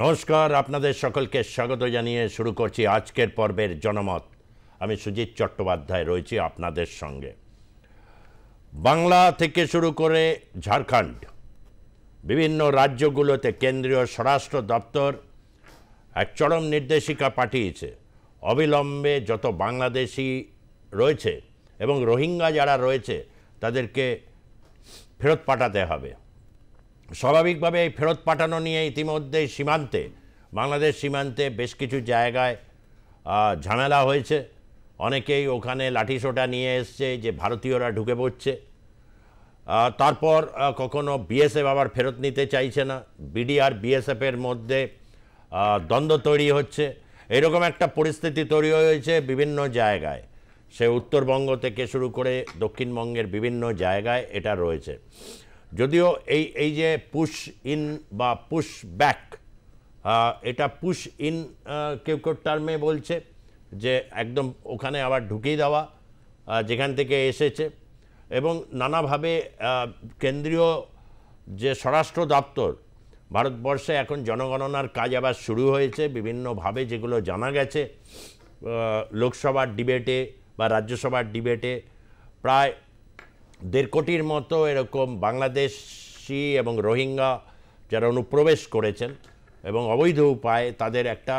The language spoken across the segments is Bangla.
নমস্কার, আপনাদের সকলকে স্বাগত জানিয়ে শুরু করছি আজকের পর্বের জনমত। আমি সুজিত চট্টোপাধ্যায় রয়েছি আপনাদের সঙ্গে। বাংলা থেকে শুরু করে ঝাড়খণ্ড, বিভিন্ন রাজ্যগুলোতে কেন্দ্রীয় স্বরাষ্ট্র দপ্তর এক চরম নির্দেশিকা পাঠিয়েছে। অবিলম্বে যত বাংলাদেশি রয়েছে এবং রোহিঙ্গা যারা রয়েছে তাদেরকে ফেরত পাঠাতে হবে। স্বাভাবিকভাবে এই ফেরত পাঠানো নিয়ে ইতিমধ্যেই সীমান্তে, বাংলাদেশ সীমান্তে বেশ কিছু জায়গায় ঝামেলা হয়েছে। অনেকেই ওখানে লাঠিসোঁটা নিয়ে এসছে যে ভারতীয়রা ঢুকে পড়ছে। তারপর কখনো বিএসএফ আবার ফেরত নিতে চাইছে না, বিডি আর বিএসএফের মধ্যে দ্বন্দ্ব তৈরি হচ্ছে। এরকম একটা পরিস্থিতি তৈরি হয়েছে বিভিন্ন জায়গায়, সে উত্তরবঙ্গ থেকে শুরু করে দক্ষিণবঙ্গের বিভিন্ন জায়গায় এটা রয়েছে। যদিও এই যে পুশ ইন বা পুশ ব্যাক, এটা পুশ ইন কেউ কেউ টার্মে বলছে যে একদম ওখানে আবার ঢুকিয়ে দেওয়া যেখান থেকে এসেছে। এবং নানাভাবে কেন্দ্রীয় যে স্বরাষ্ট্র দপ্তর, ভারতবর্ষে এখন জনগণনার কাজ আবার শুরু হয়েছে বিভিন্নভাবে, যেগুলো জানা গেছে লোকসভার ডিবেটে বা রাজ্যসভার ডিবেটে প্রায় 1.5 কোটির মতো এরকম বাংলাদেশি এবং রোহিঙ্গা যারা অনুপ্রবেশ করেছেন এবং অবৈধ উপায়ে তাদের একটা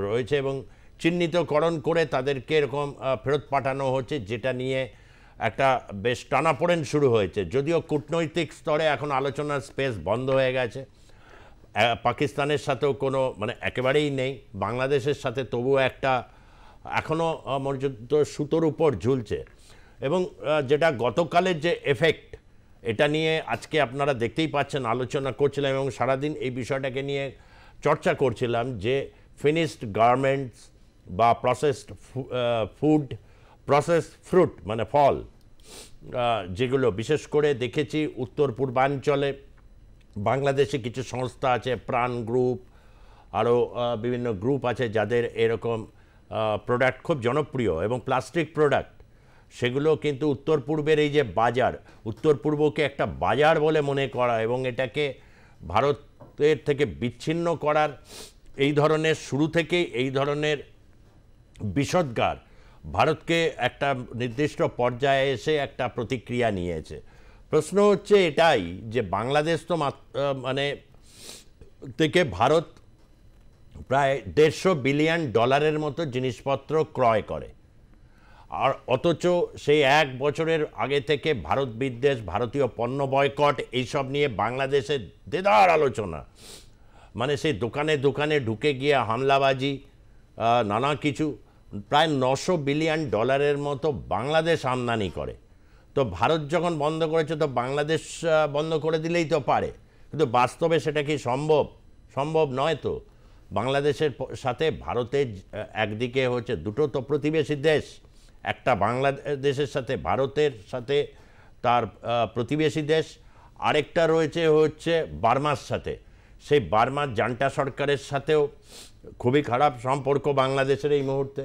রয়েছে এবং চিহ্নিতকরণ করে তাদেরকে এরকম ফেরত পাঠানো হচ্ছে, যেটা নিয়ে একটা বেশ টানাপোড়েন শুরু হয়েছে। যদিও কূটনৈতিক স্তরে এখন আলোচনার স্পেস বন্ধ হয়ে গেছে। পাকিস্তানের সাথেও কোনো একেবারেই নেই, বাংলাদেশের সাথে তবুও একটা এখনও মর্যাদ সুতোর উপর ঝুলছে। এবং যেটা গতকালের যে এফেক্ট, এটা নিয়ে আজকে আপনারা দেখতেই পাচ্ছেন আলোচনা করছিলাম এবং সারাদিন এই বিষয়টাকে নিয়ে চর্চা করছিলাম যে ফিনিশড গার্মেন্টস বা প্রসেসড ফুড, প্রসেসড ফ্রুট ফল, যেগুলো বিশেষ করে দেখেছি উত্তর পূর্বাঞ্চলে বাংলাদেশে কিছু সংস্থা আছে, প্রাণ গ্রুপ, আরও বিভিন্ন গ্রুপ আছে যাদের এরকম প্রোডাক্ট খুব জনপ্রিয় এবং প্লাস্টিক প্রোডাক্ট, সেগুলো কিন্তু উত্তর পূর্বের এই যে বাজার, উত্তর পূর্বকে একটা বাজার বলে মনে করা এবং এটাকে ভারতের থেকে বিচ্ছিন্ন করার এই ধরনের শুরু থেকেই এই ধরনের বিষোদ্গার ভারতকে একটা নির্দিষ্ট পর্যায়ে এসে একটা প্রতিক্রিয়া নিয়েছে। প্রশ্ন হচ্ছে এটাই যে বাংলাদেশ তো থেকে ভারত প্রায় $150 বিলিয়ন মতো জিনিসপত্র ক্রয় করে, আর অথচ সেই 1 বছরের আগে থেকে ভারত বিদ্বেষ, ভারতীয় পণ্য বয়কট, এইসব নিয়ে বাংলাদেশের দেদার আলোচনা। সেই দোকানে দোকানে ঢুকে গিয়ে হামলাবাজি, নানা কিছু, প্রায় $900 বিলিয়ন মতো বাংলাদেশ আমদানি করে। তো ভারত যখন বন্ধ করেছে তো বাংলাদেশ বন্ধ করে দিলেই তো পারে, কিন্তু বাস্তবে সেটা কি সম্ভব নয়। তো বাংলাদেশের সাথে ভারতের একদিকে হচ্ছে দুটো তো প্রতিবেশী দেশ, একটা বাংলাদেশের সাথে ভারতের সাথে তার প্রতিবেশী দেশ, আরেকটা রয়েছে হচ্ছে বার্মার সাথে। সেই বার্মার জান্টা সরকারের সাথেও খুবই খারাপ সম্পর্ক বাংলাদেশের এই মুহূর্তে।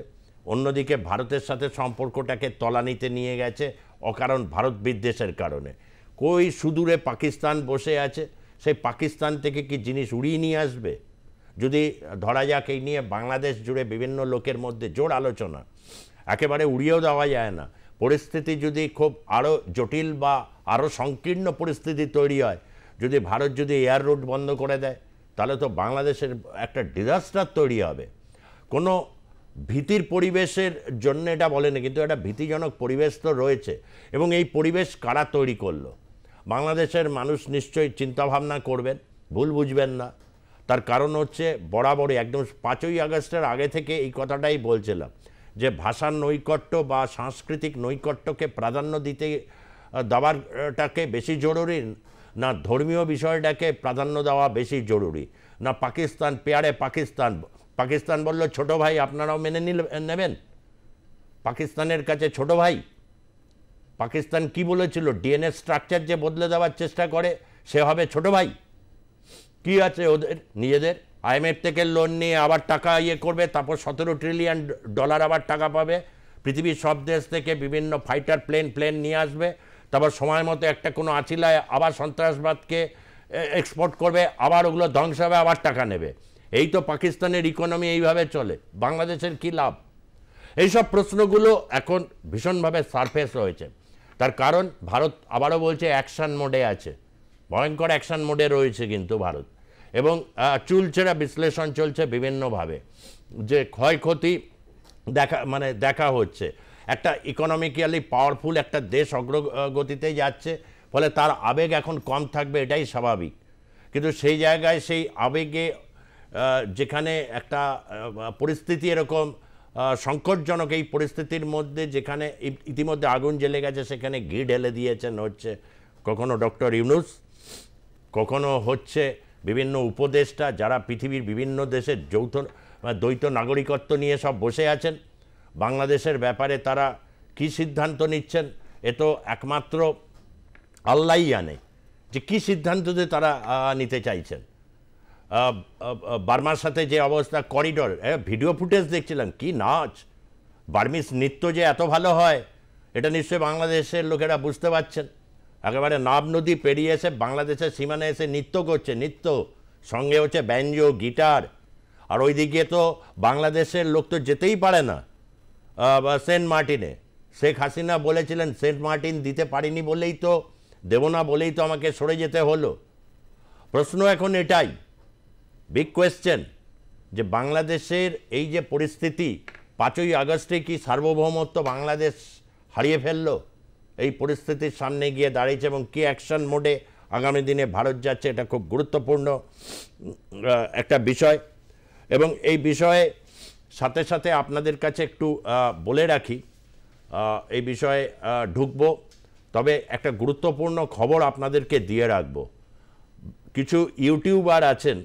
অন্যদিকে ভারতের সাথে সম্পর্কটাকে তলানিতে নিয়ে গেছে অকারণ ভারত বিদ্বেষের কারণে। কই সুদূরে পাকিস্তান বসে আছে, সেই পাকিস্তান থেকে কি জিনিস উড়িয়ে নিয়ে আসবে? যদি ধরা যাক এই নিয়ে বাংলাদেশ জুড়ে বিভিন্ন লোকের মধ্যে জোর আলোচনা, একেবারে উড়িয়েও দেওয়া যায় না। পরিস্থিতি যদি খুব আরও জটিল বা আরও সংকীর্ণ পরিস্থিতি তৈরি হয়, যদি ভারত যদি এয়ার রুট বন্ধ করে দেয়, তাহলে তো বাংলাদেশের একটা ডিজাস্টার তৈরি হবে। কোনো ভীতির পরিবেশের জন্য এটা বলেনি, কিন্তু একটা ভীতিজনক পরিবেশ তো রয়েছে। এবং এই পরিবেশ কারা তৈরি করলো? বাংলাদেশের মানুষ নিশ্চয়ই চিন্তাভাবনা করবেন, ভুল বুঝবেন না। তার কারণ হচ্ছে বরাবরই একদম 5ই আগস্টের আগে থেকে এই কথাটাই বলছিলাম যে ভাষার নৈকট্য বা সাংস্কৃতিক নৈকট্যকে প্রাধান্য দেওয়াটাকে বেশি জরুরি, না ধর্মীয় বিষয়টাকে প্রাধান্য দেওয়া বেশি জরুরি, না পাকিস্তান পেয়ারে পাকিস্তান বলল ছোট ভাই, আপনারাও মেনে নেবেন পাকিস্তানের কাছে ছোট ভাই? পাকিস্তান কি বলেছিল? ডিএনএ স্ট্রাকচার যে বদলে দেওয়ার চেষ্টা করে সে হবে ছোট ভাই? কি আছে ওদের নিজেদের? আইএমএফ থেকে লোন নিয়ে আবার টাকা করবে, তারপর $17 ট্রিলিয়ন আবার টাকা পাবে, পৃথিবীর সব দেশ থেকে বিভিন্ন ফাইটার প্লেন নিয়ে আসবে, তারপর সময় মতো একটা কোনো আছিলায় আবার সন্ত্রাসবাদকে এক্সপোর্ট করবে, আবার ওগুলো ধ্বংস হবে, আবার টাকা নেবে। এই তো পাকিস্তানের ইকোনমি এইভাবে চলে, বাংলাদেশের কি লাভ? এইসব প্রশ্নগুলো এখন ভীষণভাবে সারফেস হয়েছে। তার কারণ ভারত আবারও বলছে অ্যাকশন মোডে আছে, ভয়ঙ্কর অ্যাকশন মোডে রয়েছে কিন্তু ভারত। এবং চুলচেরা বিশ্লেষণ চলছে বিভিন্নভাবে, যে ক্ষয়ক্ষতি দেখা হচ্ছে। একটা ইকোনমিক্যালি পাওয়ারফুল একটা দেশ অগ্রগতিতে যাচ্ছে, ফলে তার আবেগ এখন কম থাকবে, এটাই স্বাভাবিক। কিন্তু সেই জায়গায় সেই আবেগে যেখানে একটা পরিস্থিতি এরকম সংকটজনক, এই পরিস্থিতির মধ্যে যেখানে ইতিমধ্যে আগুন জ্বলে গেছে, সেখানে ঘি ঢেলে দিয়েছেন হচ্ছে কখনো ডক্টর ইউনূস, কখনো হচ্ছে বিভিন্ন উপদেষ্টা, যারা পৃথিবীর বিভিন্ন দেশের দ্বৈত নাগরিকত্ব নিয়ে সব বসে আছেন। বাংলাদেশের ব্যাপারে তারা কি সিদ্ধান্ত নিচ্ছেন, এ তো একমাত্র আল্লাহই জানে যে কী সিদ্ধান্ত তারা নিতে চাইছেন। বার্মার সাথে যে অবস্থা, করিডর, ভিডিও ফুটেজ দেখছিলাম, কি নাচ! বার্মিস নৃত্য যে এত ভালো হয়, এটা নিশ্চয়ই বাংলাদেশের লোকেরা বুঝতে পারছেন। একেবারে নাব নদী পেরিয়ে এসে বাংলাদেশের সীমানে এসে নৃত্য করছে, নৃত্য সঙ্গে হচ্ছে ব্যাঞ্জো, গিটার। আর ওইদিকে তো বাংলাদেশের লোক তো যেতেই পারে না সেন্ট মার্টিনে। শেখ হাসিনা বলেছিলেন সেন্ট মার্টিন দিতে পারিনি বলেই তো, দেব না বলেই তো আমাকে সরে যেতে হলো। প্রশ্ন এখন এটাই, বিগ কোয়েশ্চেন, যে বাংলাদেশের এই যে পরিস্থিতি, 5ই আগস্টে কি সার্বভৌমত্ব বাংলাদেশ হারিয়ে ফেললো? এই পরিস্থিতির সামনে গিয়ে দাঁড়িয়েছে এবং কি অ্যাকশন মোডে আগামী দিনে ভারত যাচ্ছে, এটা খুব গুরুত্বপূর্ণ একটা বিষয়। এবং এই বিষয়ে সাথে সাথে আপনাদের কাছে একটু বলে রাখি, এই বিষয়ে ঢুকবো, তবে একটা গুরুত্বপূর্ণ খবর আপনাদেরকে দিয়ে রাখবো। কিছু ইউটিউবার আছেন,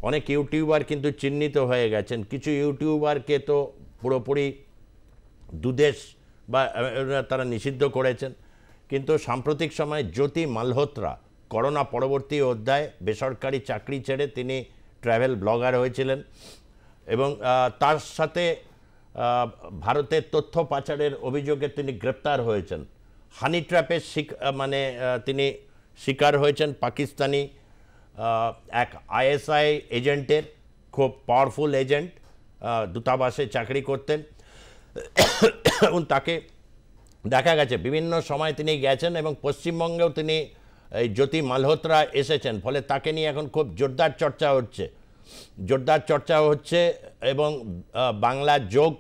অনেক ইউটিউবার কিন্তু চিহ্নিত হয়ে গেছেন। কিছু ইউটিউবারকে তো পুরোপুরি দুদেশ বা তারা নিষিদ্ধ করেছেন। কিন্তু সাম্প্রতিক সময়ে জ্যোতি মালহোত্রা করোনা পরবর্তী অধ্যায়ে বেসরকারি চাকরি ছেড়ে তিনি ট্রাভেল ব্লগার হয়েছিলেন এবং তার সাথে ভারতের তথ্য পাচারের অভিযোগে তিনি গ্রেপ্তার হয়েছেন। হানি ট্র্যাপের তিনি শিকার হয়েছেন পাকিস্তানি এক আইএসআই এজেন্টের, খুব পাওয়ারফুল এজেন্ট, দূতাবাসে চাকরি করতেন এবং তাকে দেখা গেছে বিভিন্ন সময় তিনি গেছেন এবং পশ্চিমবঙ্গেও তিনি এই জ্যোতি মালহোত্রা এসেছেন। ফলে তাকে নিয়ে এখন খুব জোরদার চর্চা হচ্ছে এবং বাংলা যোগ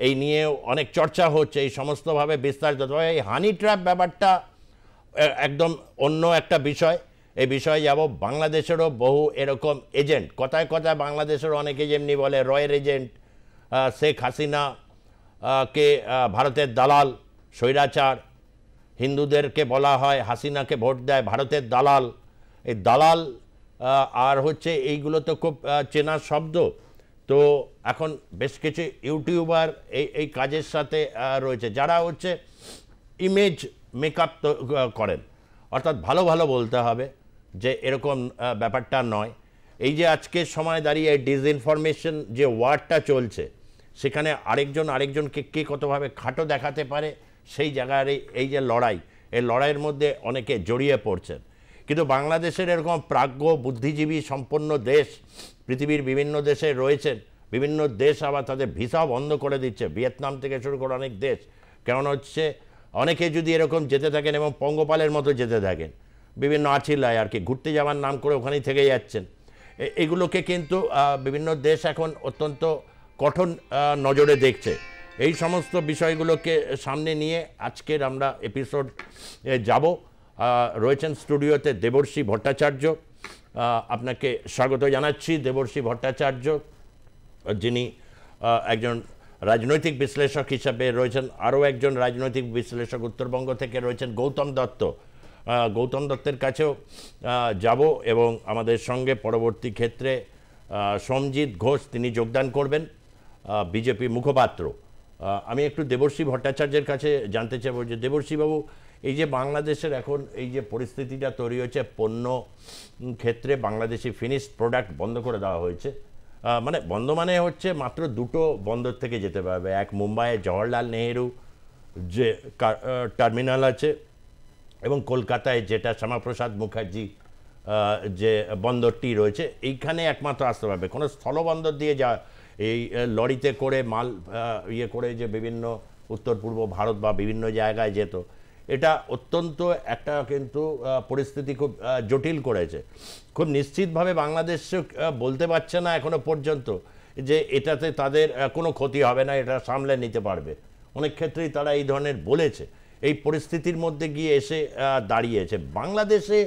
এই নিয়েও অনেক চর্চা হচ্ছে, এই সমস্তভাবে বিস্তারিত। তবে এই হানি ট্র্যাপ ব্যাপারটা একদম অন্য একটা বিষয়। এই বিষয়ে যাব। বাংলাদেশেরও বহু এরকম এজেন্ট, কথায় কথায় বাংলাদেশেরও অনেকে যেমনি বলে রয়ের এজেন্ট, শেখ হাসিনা কে ভারতের দালাল, স্বৈরাচার, হিন্দুদেরকে বলা হয় হাসিনাকে ভোট দেয় ভারতের দালাল। এই দালাল আর হচ্ছে এইগুলো তো খুব চেনা শব্দ। তো এখন বেশ কিছু ইউটিউবার এই কাজের সাথে রয়েছে, যারা হচ্ছে ইমেজ মেকআপ করেন, অর্থাৎ ভালো ভালো বলতে হবে যে এরকম ব্যাপারটা নয়। এই যে আজকের সময় দাঁড়িয়ে ডিসইনফরমেশন যে ওয়ার্ডটা চলছে, সেখানে আরেকজনকে কে কতভাবে খাটো দেখাতে পারে, সেই জায়গার এই যে লড়াই, এই লড়াইয়ের মধ্যে অনেকে জড়িয়ে পড়ছেন। কিন্তু বাংলাদেশের এরকম প্রাজ্ঞ বুদ্ধিজীবী সম্পন্ন দেশ পৃথিবীর বিভিন্ন দেশে রয়েছেন। বিভিন্ন দেশ আবার তাদের ভিসা বন্ধ করে দিচ্ছে, ভিয়েতনাম থেকে শুরু করে অনেক দেশ। কেমন হচ্ছে, অনেকে যদি এরকম যেতে থাকেন এবং পঙ্গপালের মতো যেতে থাকেন, বিভিন্ন আছিলায় আর কি ঘুরতে যাওয়ার নাম করে ওখানেই থেকে যাচ্ছেন, এগুলোকে কিন্তু বিভিন্ন দেশ এখন অত্যন্ত কঠোর নজরে দেখছে। এই সমস্ত বিষয়গুলোকে সামনে নিয়ে আজকের আমরা এপিসোড যাব। রয়েছেন স্টুডিওতে দেবর্ষী ভট্টাচার্য, আপনাকে স্বাগত জানাচ্ছি। দেবর্ষী ভট্টাচার্য যিনি একজন রাজনৈতিক বিশ্লেষক হিসাবে রয়েছেন, আরও একজন রাজনৈতিক বিশ্লেষক উত্তরবঙ্গ থেকে রয়েছেন গৌতম দত্ত। গৌতম দত্তের কাছেও যাব এবং আমাদের সঙ্গে পরবর্তী ক্ষেত্রে সমজিৎ ঘোষ, তিনি যোগদান করবেন, বিজেপি মুখপাত্র। আমি একটু দেবর্ষী ভট্টাচার্যের কাছে জানতে চাইব যে দেবর্ষীবাবু, এই যে বাংলাদেশের এখন এই যে পরিস্থিতিটা তৈরি হয়েছে, পণ্য ক্ষেত্রে বাংলাদেশি ফিনিশড প্রোডাক্ট বন্ধ করে দেওয়া হয়েছে, বন্ধ মানে হচ্ছে মাত্র দুটো বন্দর থেকে যেতে পারবে। এক মুম্বাইয়ে জওহরলাল নেহেরু যে টার্মিনাল আছে এবং কলকাতায় যেটা শ্যামাপ্রসাদ মুখার্জি যে বন্দরটি রয়েছে এইখানে একমাত্র আসতে পারবে। কোনো স্থলবন্দর দিয়ে যা এই লরিতে করে মাল ইয়ে করে যে বিভিন্ন উত্তর পূর্ব ভারত বা বিভিন্ন জায়গায় যেত, এটা অত্যন্ত একটা কিন্তু পরিস্থিতি খুব জটিল করেছে। খুব নিশ্চিতভাবে বাংলাদেশ বলতে পারছে না এখনো পর্যন্ত যে এটাতে তাদের কোনো ক্ষতি হবে না, এটা সামলে নিতে পারবে। অনেক ক্ষেত্রেই তারা এই ধরনের বলেছে। এই পরিস্থিতির মধ্যে গিয়ে এসে দাঁড়িয়েছে বাংলাদেশে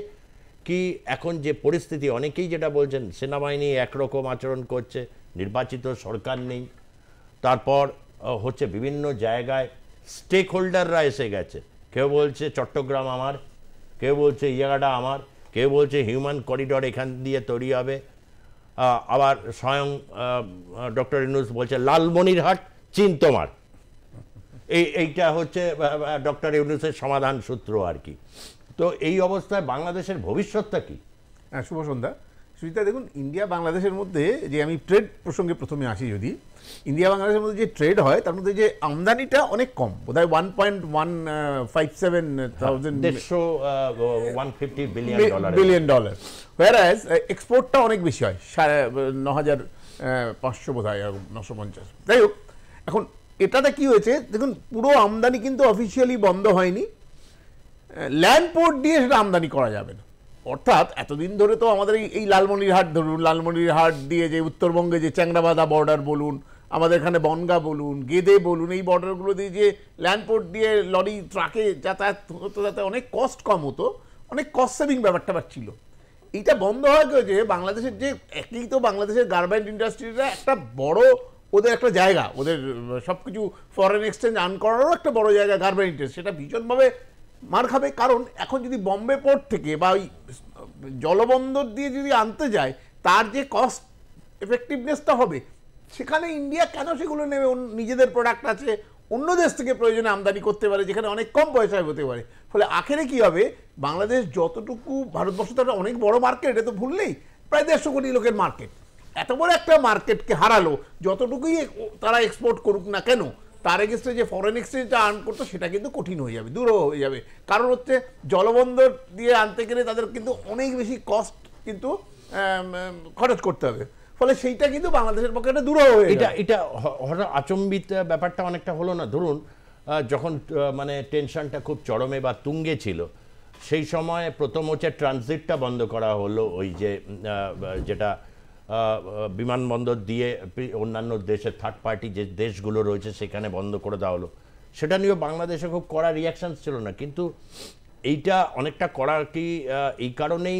কি এখন যে পরিস্থিতি, অনেকেই যেটা বলছেন সেনাবাহিনী একরকম আচরণ করছে, নির্বাচিত সরকার নেই, তারপর হচ্ছে বিভিন্ন জায়গায় স্টেক হোল্ডাররা এসে গেছে। কেউ বলছে চট্টগ্রাম আমার, কেউ বলছে এই জায়গাটা আমার, কেউ বলছে হিউম্যান করিডর এখান দিয়ে তৈরি হবে, আবার স্বয়ং ডক্টর ইউনূস বলছে লালমনিরহাট চীন তোমার। এইটা হচ্ছে ডক্টর ইউনূসের সমাধান সূত্র আর কি। তো এই অবস্থায় বাংলাদেশের ভবিষ্যৎটা কি? হ্যাঁ, শুভ সন্ধ্যা সুজিতা। দেখুন, ইন্ডিয়া বাংলাদেশের মধ্যে যে আমি ট্রেড প্রসঙ্গে প্রথমে আসি, যদি ইন্ডিয়া বাংলাদেশের মধ্যে যে ট্রেড হয় তার মধ্যে যে আমদানিটা অনেক কম, বোধহয় 1.150 বিলিয়ন ডলার, whereas এক্সপোর্টটা অনেক বেশি হয়, 9,500 বোধহয় 950। যাই হোক, এখন এটাতে কি হয়েছে দেখুন, পুরো আমদানি কিন্তু অফিসিয়ালি বন্ধ হয়নি, ল্যান্ড পোর্ট দিয়ে সেটা আমদানি করা যাবে না। অর্থাৎ এতদিন ধরে তো আমাদের এই লালমনিরহাট ধরুন, লালমনিরহাট দিয়ে যে উত্তরবঙ্গে যে চ্যাংরাবাধা বর্ডার বলুন, আমাদের এখানে বনগা বলুন, গেদে বলুন, এই বর্ডারগুলো দিয়ে যে ল্যান্ড পোর্ট দিয়ে লরি ট্রাকে যাতায়াত হতো, যাতে অনেক কস্ট কম হতো, অনেক কস্ট সেভিং ব্যাপারটা ছিল। এইটা বন্ধ হয়ে গেছে। বাংলাদেশের যে একই তো বাংলাদেশের গার্মেন্ট ইন্ডাস্ট্রিটা একটা বড়, ওদের একটা জায়গা, ওদের সব কিছু ফরেন এক্সচেঞ্জ আর্ন করারও একটা বড় জায়গা গার্মেন্ট ইন্ডাস্ট্রি, সেটা ভীষণভাবে মার খাবে। কারণ এখন যদি বম্বে পোর্ট থেকে বা ওই জলবন্দর দিয়ে যদি আনতে যায়, তার যে কস্ট এফেক্টিভনেসটা হবে, সেখানে ইন্ডিয়া কেন সেগুলো নেবে? নিজেদের প্রোডাক্ট আছে, অন্য দেশ থেকে প্রয়োজনে আমদানি করতে পারে, যেখানে অনেক কম পয়সায় হতে পারে। ফলে আখেরে কি হবে, বাংলাদেশ যতটুকু, ভারতবর্ষ তো অনেক বড় মার্কেট, এটা তো ভুল নেই, প্রায় 150 কোটি লোকের মার্কেট, এত বড় একটা মার্কেটকে হারালো। যতটুকুই তারা এক্সপোর্ট করুক না কেন, তার এগেস্টে যে ফরেন এক্সচেঞ্জটা আর্ন করতো সেটা কিন্তু কঠিন হয়ে যাবে, দূর হয়ে যাবে। কারণ হচ্ছে জলবন্দর দিয়ে আনতে গেলে তাদের কিন্তু অনেক বেশি কস্ট কিন্তু খরচ করতে হবে। ফলে সেইটা কিন্তু বাংলাদেশের পক্ষে একটা দূর হয়ে এটা হঠাৎ আচম্বিত ব্যাপারটা অনেকটা হলো না? ধরুন যখন মানে টেনশনটা খুব চরমে বা তুঙ্গে ছিল, সেই সময় প্রথম হচ্ছে ট্রানজিটটা বন্ধ করা হলো, ওই যে যেটা বিমানবন্দর দিয়ে অন্যান্য দেশের থার্ড পার্টি যে দেশগুলো রয়েছে সেখানে বন্ধ করে দেওয়া হলো। সেটা নিয়েও বাংলাদেশে খুব কড়া রিয়াকশান ছিল না, কিন্তু এইটা অনেকটা কড়া কি এই কারণেই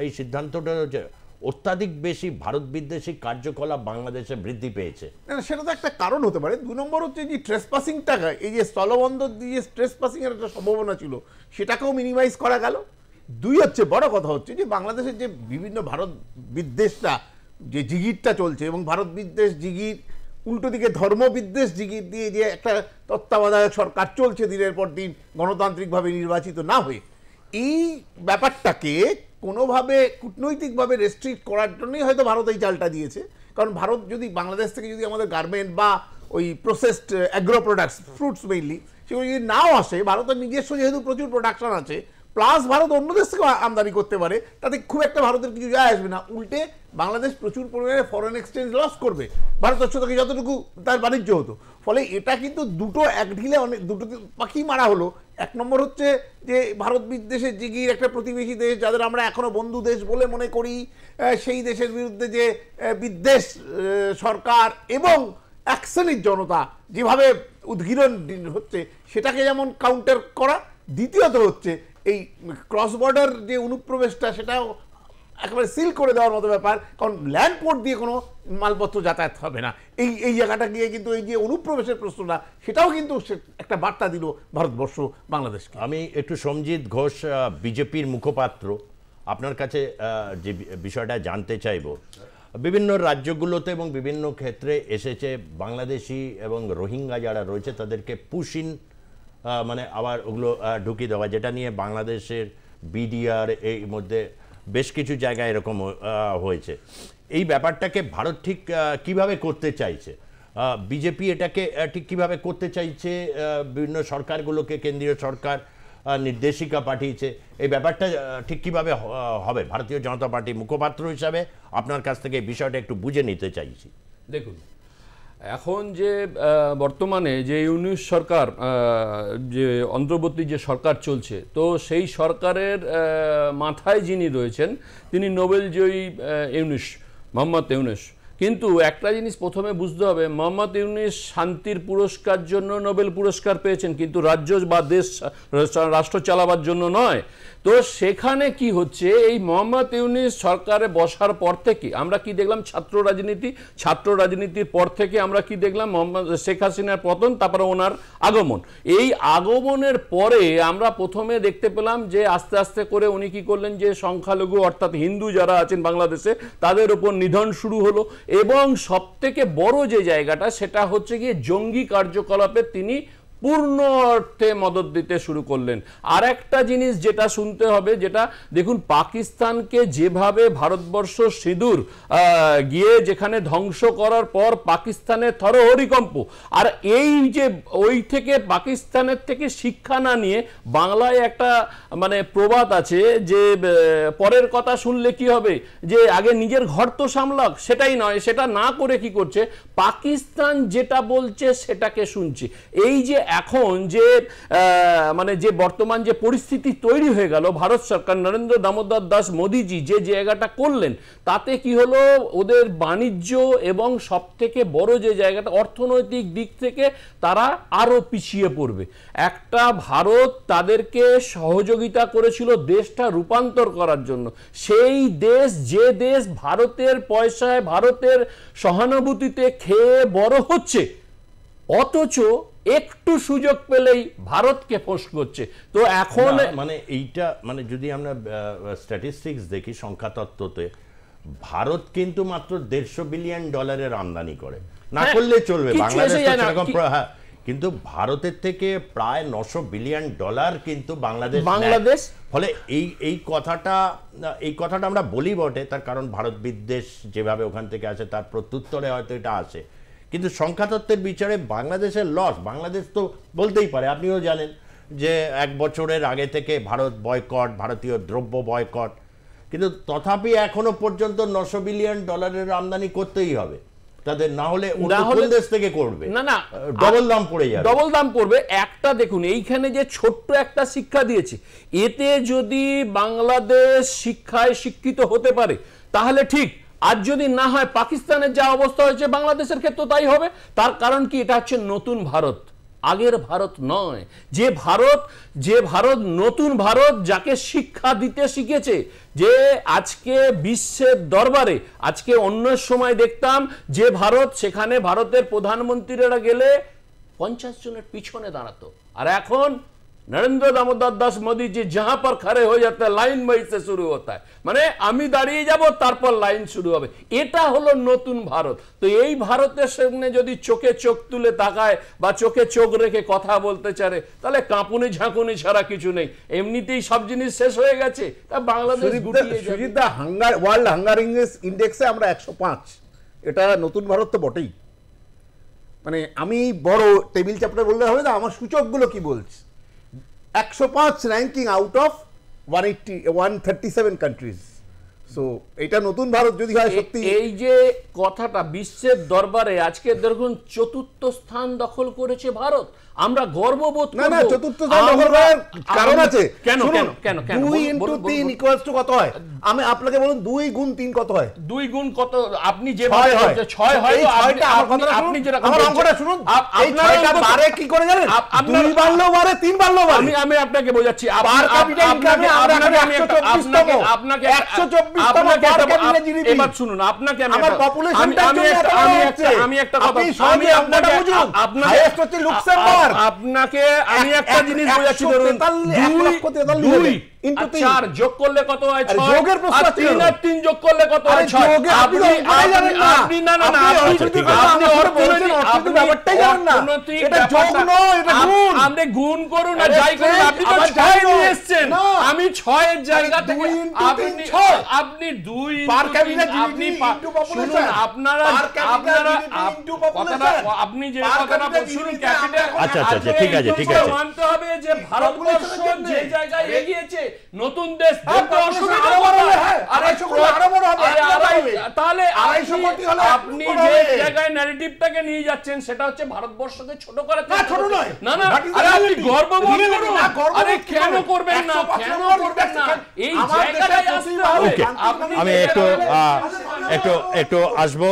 এই সিদ্ধান্তটা হচ্ছে অত্যাধিক বেশি ভারত বিদ্বেষী কার্যকলাপ বাংলাদেশে বৃদ্ধি পেয়েছে। না, সেটা তো একটা কারণ হতে পারে। 2 নম্বর হচ্ছে যে ট্রেসপাসিংটা, এই যে স্থলবন্দর দিয়ে ট্রেসপাসিংয়ের একটা সম্ভাবনা ছিল, সেটাকেও মিনিমাইজ করা গেল। 2 হচ্ছে বড় কথা হচ্ছে যে বাংলাদেশের যে বিভিন্ন ভারত বিদ্বেষটা, যে জিগিরটা চলছে, এবং ভারত বিদ্বেষ জিগির উল্টো দিকে ধর্ম বিদ্বেষ জিগির দিয়ে যে একটা তত্ত্বাবধায়ক সরকার চলছে দিনের পর দিন গণতান্ত্রিকভাবে নির্বাচিত না হয়ে, এই ব্যাপারটাকে কোনোভাবে কূটনৈতিকভাবে রেস্ট্রিক্ট করার জন্যই হয়তো ভারত এই চালটা দিয়েছে। কারণ ভারত যদি বাংলাদেশ থেকে যদি আমাদের গার্মেন্ট বা ওই processed agro products, fruits mainly, সেগুলো যদি নাও আসে, ভারতের নিজস্ব যেহেতু প্রচুর প্রোডাকশন আছে, প্লাস ভারত অন্য দেশ থেকে আমদানি করতে পারে, তাতে খুব একটা ভারতের কিছু যায় আসবে না। উল্টে বাংলাদেশ প্রচুর পরিমাণে ফরেন এক্সচেঞ্জ লস করবে ভারতের সাথে যতটুকু তার বাণিজ্য হতো। ফলে এটা কিন্তু দুটো এক ঢিলে অনেক, দুটো পাখি মারা হলো। 1 নম্বর হচ্ছে যে ভারত বিদ্বেষের জিগির একটা প্রতিবেশী দেশ, যাদের আমরা এখনো বন্ধু দেশ বলে মনে করি, সেই দেশের বিরুদ্ধে যে বিদ্বেষ সরকার এবং এক শ্রেণীর জনতা যেভাবে উদ্গীরণ হচ্ছে, সেটাকে যেমন কাউন্টার করা। দ্বিতীয়ত হচ্ছে এই ক্রস বর্ডার যে অনুপ্রবেশটা, সেটাও একেবারে সিল করে দেওয়ার মতো ব্যাপার, কারণ ল্যান্ড পোর্ট দিয়ে কোনো মালপত্র যাতায়াত হবে না। এই জায়গাটা গিয়ে কিন্তু এই যে অনুপ্রবেশের প্রশ্নটা, সেটাও কিন্তু একটা বার্তা দিল ভারতবর্ষ বাংলাদেশকে। আমি একটু সমজিৎ ঘোষ, বিজেপির মুখপাত্র, আপনার কাছে যে বিষয়টা জানতে চাইব, বিভিন্ন রাজ্যগুলোতে এবং বিভিন্ন ক্ষেত্রে এসেছে বাংলাদেশি এবং রোহিঙ্গা যারা রয়েছে তাদেরকে পুশিন, মানে আবার ওগুলো ঢুকিয়ে দেওয়া, যেটা নিয়ে বাংলাদেশের বিডিআর এই মধ্যে বেশ কিছু জায়গায় এরকম হয়েছে। এই ব্যাপারটাকে ভারত ঠিক কিভাবে করতে চাইছে? বিজেপি এটাকে ঠিক কীভাবে করতে চাইছে? বিভিন্ন সরকারগুলোকে, কেন্দ্রীয় সরকার নির্দেশিকা পাঠিয়েছে, এই ব্যাপারটা ঠিক কীভাবে হবে? ভারতীয় জনতা পার্টি মুখপাত্র হিসাবে আপনার কাছ থেকে এই বিষয়টা একটু বুঝে নিতে চাইছি। দেখুন, এখন যে বর্তমানে যে ইউনিশ সরকার, যে অন্তর্বর্তী যে সরকার চলছে, তো সেই সরকারের মাথায় যিনি রয়েছেন তিনি নোবেলজয়ী মোহাম্মদ ইউনুস। কিন্তু একটা জিনিস প্রথমে বুঝতে হবে, মোহাম্মদ ইউনুস শান্তির পুরস্কার জন্য নোবেল পুরস্কার পেয়েছেন, কিন্তু রাজ্য বা দেশ রাষ্ট্র চালাবার জন্য নয়। তো সেখানে কি হচ্ছে, এই মোহাম্মদ ইউনুস সরকারে বসার পর থেকে আমরা কি দেখলাম? ছাত্র রাজনীতির পর থেকে আমরা কি দেখলাম? শেখ হাসিনার পতন, তারপরে ওনার আগমন। এই আগমনের পরে আমরা প্রথমে দেখতে পেলাম যে আস্তে আস্তে করে উনি কি করলেন, যে সংখ্যালঘু অর্থাৎ হিন্দু যারা আছেন বাংলাদেশে তাদের উপর নিধন শুরু হলো, এবং সবথেকে বড় যে জায়গাটা সেটা হচ্ছে গিয়ে জঙ্গি কার্যকলাপে তিনি পূর্ণ অর্থে মদত দিতে শুরু করলেন। আর একটা জিনিস যেটা শুনতে হবে, যেটা দেখুন, পাকিস্তানকে যেভাবে ভারতবর্ষ সিঁদুর গিয়ে যেখানে ধ্বংস করার পর পাকিস্তানের থরহরিকম্প, আর এই যে ওই থেকে পাকিস্তানের থেকে শিক্ষা না নিয়ে বাংলায় একটা মানে প্রবাদ আছে যে পরের কথা শুনলে কি হবে, যে আগে নিজের ঘর তো সামলাক, সেটাই নয়, সেটা না করে কি করছে, পাকিস্তান যেটা বলছে সেটাকে শুনছে। এই যে এখন যে মানে যে বর্তমান যে পরিস্থিতি তৈরি হয়ে গেল, ভারত সরকার নরেন্দ্র দামোদর দাস মোদিজি যে জায়গাটা করলেন, তাতে কি হলো, ওদের বাণিজ্য এবং সব থেকে বড় যে জায়গাটা অর্থনৈতিক দিক থেকে তারা আরো পিছিয়ে পড়বে। একটা ভারত তাদেরকে সহযোগিতা করেছিল দেশটা রূপান্তর করার জন্য, সেই দেশ যে দেশ ভারতের পয়সায় ভারতের সহানুভূতিতে খেয়ে বড় হচ্ছে, অথচ একটু সুযোগ পেলেই ভারতকে ফোঁস করছে। তো এখন মানে এইটা মানে যদি আমরা স্ট্যাটিস্টিক্স দেখি, সংখ্যা তত্ত্বতে ভারত কিন্তু মাত্র $150 বিলিয়ন আমদানি করে, না করলে চলবে বাংলাদেশ, হ্যাঁ, কিন্তু ভারতের থেকে প্রায় $900 বিলিয়ন কিন্তু বাংলাদেশ। ফলে এই কথাটা আমরা বলি বটে, তার কারণ ভারত বিদ্বেষ যেভাবে ওখান থেকে আসে তার প্রত্যুত্তরে হয়তো এটা আসে, কিন্তু সংখ্যাতত্ত্বের বিচারে বাংলাদেশের লস। বাংলাদেশ তো বলতেই পারে, আপনিও জানেন যে 1 বছরের আগে থেকে ভারত বয়কট, ভারতীয় দ্রব্য বয়কট, কিন্তু তথাপি এখনো পর্যন্ত $900 বিলিয়ন আমদানি করতেই হবে তাদের, না হলে দেশ থেকে করবে না, ডবল দাম পড়ে যাবে, ডবল দাম পড়বে। একটা দেখুন, এইখানে যে ছোট্ট একটা শিক্ষা দিয়েছে, এতে যদি বাংলাদেশ শিক্ষায় শিক্ষিত হতে পারে তাহলে ঠিক, আর যদি না হয় পাকিস্তানের যা অবস্থা হয়েছে বাংলাদেশের ক্ষেত্রে তাই হবে। তার কারণ কি, এটা হচ্ছে নতুন ভারত, আগের ভারত নয়। যে ভারত নতুন ভারত, যাকে শিক্ষা দিতে শিখেছে, যে আজকে বিশ্বের দরবারে, আজকে অন্য সময় দেখতাম যে ভারত, সেখানে ভারতের প্রধানমন্ত্রীরা গেলে 50 জনের পিছনে দাঁড়াতো, আর এখন नरेंद्र दामोदर दास मोदी जी जहां पर खड़े हो जाते हैं लाइन वहीं से शुरू होता है, মানে আমি দাঁড়িয়ে যাব তারপর লাইন শুরু হবে। এটা হলো নতুন ভারত। তো এই ভারতের সামনে যদি চোখে চোখ তুলে তাকায় বা চোখে চোখ রেখে কথা বলতে চায়, তাহলে কাঁপুনি ঝাঁকুনি ছাড়া কিছু নেই, এমনিতেই সব জিনিস শেষ হয়ে গেছে। তা বাংলাদেশ সুজিতদা ওয়ার্ল্ড হাঙ্গার ইন্ডেক্সে আমরা 105, এটা নতুন ভারত তো বটেই। মানে আমি বড় টেবিল চ্যাপ্টার বললে হবে না, আমার সূচকগুলো কি বলছে, 105 ranking out of 137 countries. So এটা নতুন ভারত যদি হয় সত্যি। এই যে কথাটা বিশ্বের দরবারে আজকে দেখুন 4র্থ স্থান দখল করেছে ভারত, আমরা গর্ববোধ করব। না 4র্থ স্থান দখল করার কারণ আছে। কেন 2 * 3 = কত হয়? আমি আপনাকে বলুন 2 × 3 কত হয়? 2 গুণ কত? আপনি যে 6 হয়, আপনি যেটা আমার অঙ্কটা শুনুন, এই 6টা বারে কি করে জানেন? 2 বাড়লেও বারে, 3 বাড়লেও বারে। আমি আপনাকে বোঝাচ্ছি, পার ক্যাপিটা ইনকামে আমরা 124তম, 124তম পার ক্যাপিটা জিডিপি। এবার শুনুন, আপনাকে আমার পপুলেশনটার জন্য আমি একটা কথা, আমি আপনাকে বুঝুন, হাইয়েস্ট হচ্ছে লুক্সেমবার্গ। আপনাকে আমি একটা জিনিস বোঝাচ্ছি, ধরুন 2 ইনটু 4 যোগ করলে কত হয়? 6। যোগের প্রশ্ন আছে, 3 আর 3 যোগ করলে কত হয়? 6। আপনি না আপনি ব্যাপারটাই জানেন না, এটা যোগ নয়, এটা গুণ। আপনি গুণ করুন আর যাই করুন, আপনি তো 6 নিয়ে এসেছেন। বলছেন না। আমি 6 এর জায়গা আরে থেকে 2 into 3, আপনি 6 আপনি 2 Per into capita 3 আপনি GDP into population। শুনুন আপনারা Per capita আপনারা GDP into কথাটা population। আপনি যে Per কথাটা capita শুনুন GDP ক্যাপিটাল আচ্ছা, আচ্ছা, আচ্ছা, ঠিক আছে, ঠিক আছে। মানতে হবে যে ভারতবর্ষ Population যে এর জায়গায় এগিয়েছে নতুন দেশ হ্যাঁ, দেখতে population অসুবিধা আরো বড় কোথায়? হবে, হ্যাঁ, আরে 250 কোটি আরো বড় হবে, আরে এক লাখ আড়াই- হবে। তাহলে 250 কোটি হলে এক আপনি লক্ষ যে হবে। জায়গায় ন্যারেটিভটাকে নিয়ে যাচ্ছেন সেটা হচ্ছে ভারতবর্ষকে ছোট করার না, চেষ্টা ছোট করছেন। নয়। না না That is the আরে আপনি reality। গর্ববোধ Reality করুন। না, গর্ববোধ আরে কি কেন হবে? করবেন না 100% কেন আমার করবেন না দেখেন, এই আমার জায়গাটায় দেশের আসতে প্রতিভা হবে ওকে, আপনি আমি যে একটু জায়গায়- একটু আসবো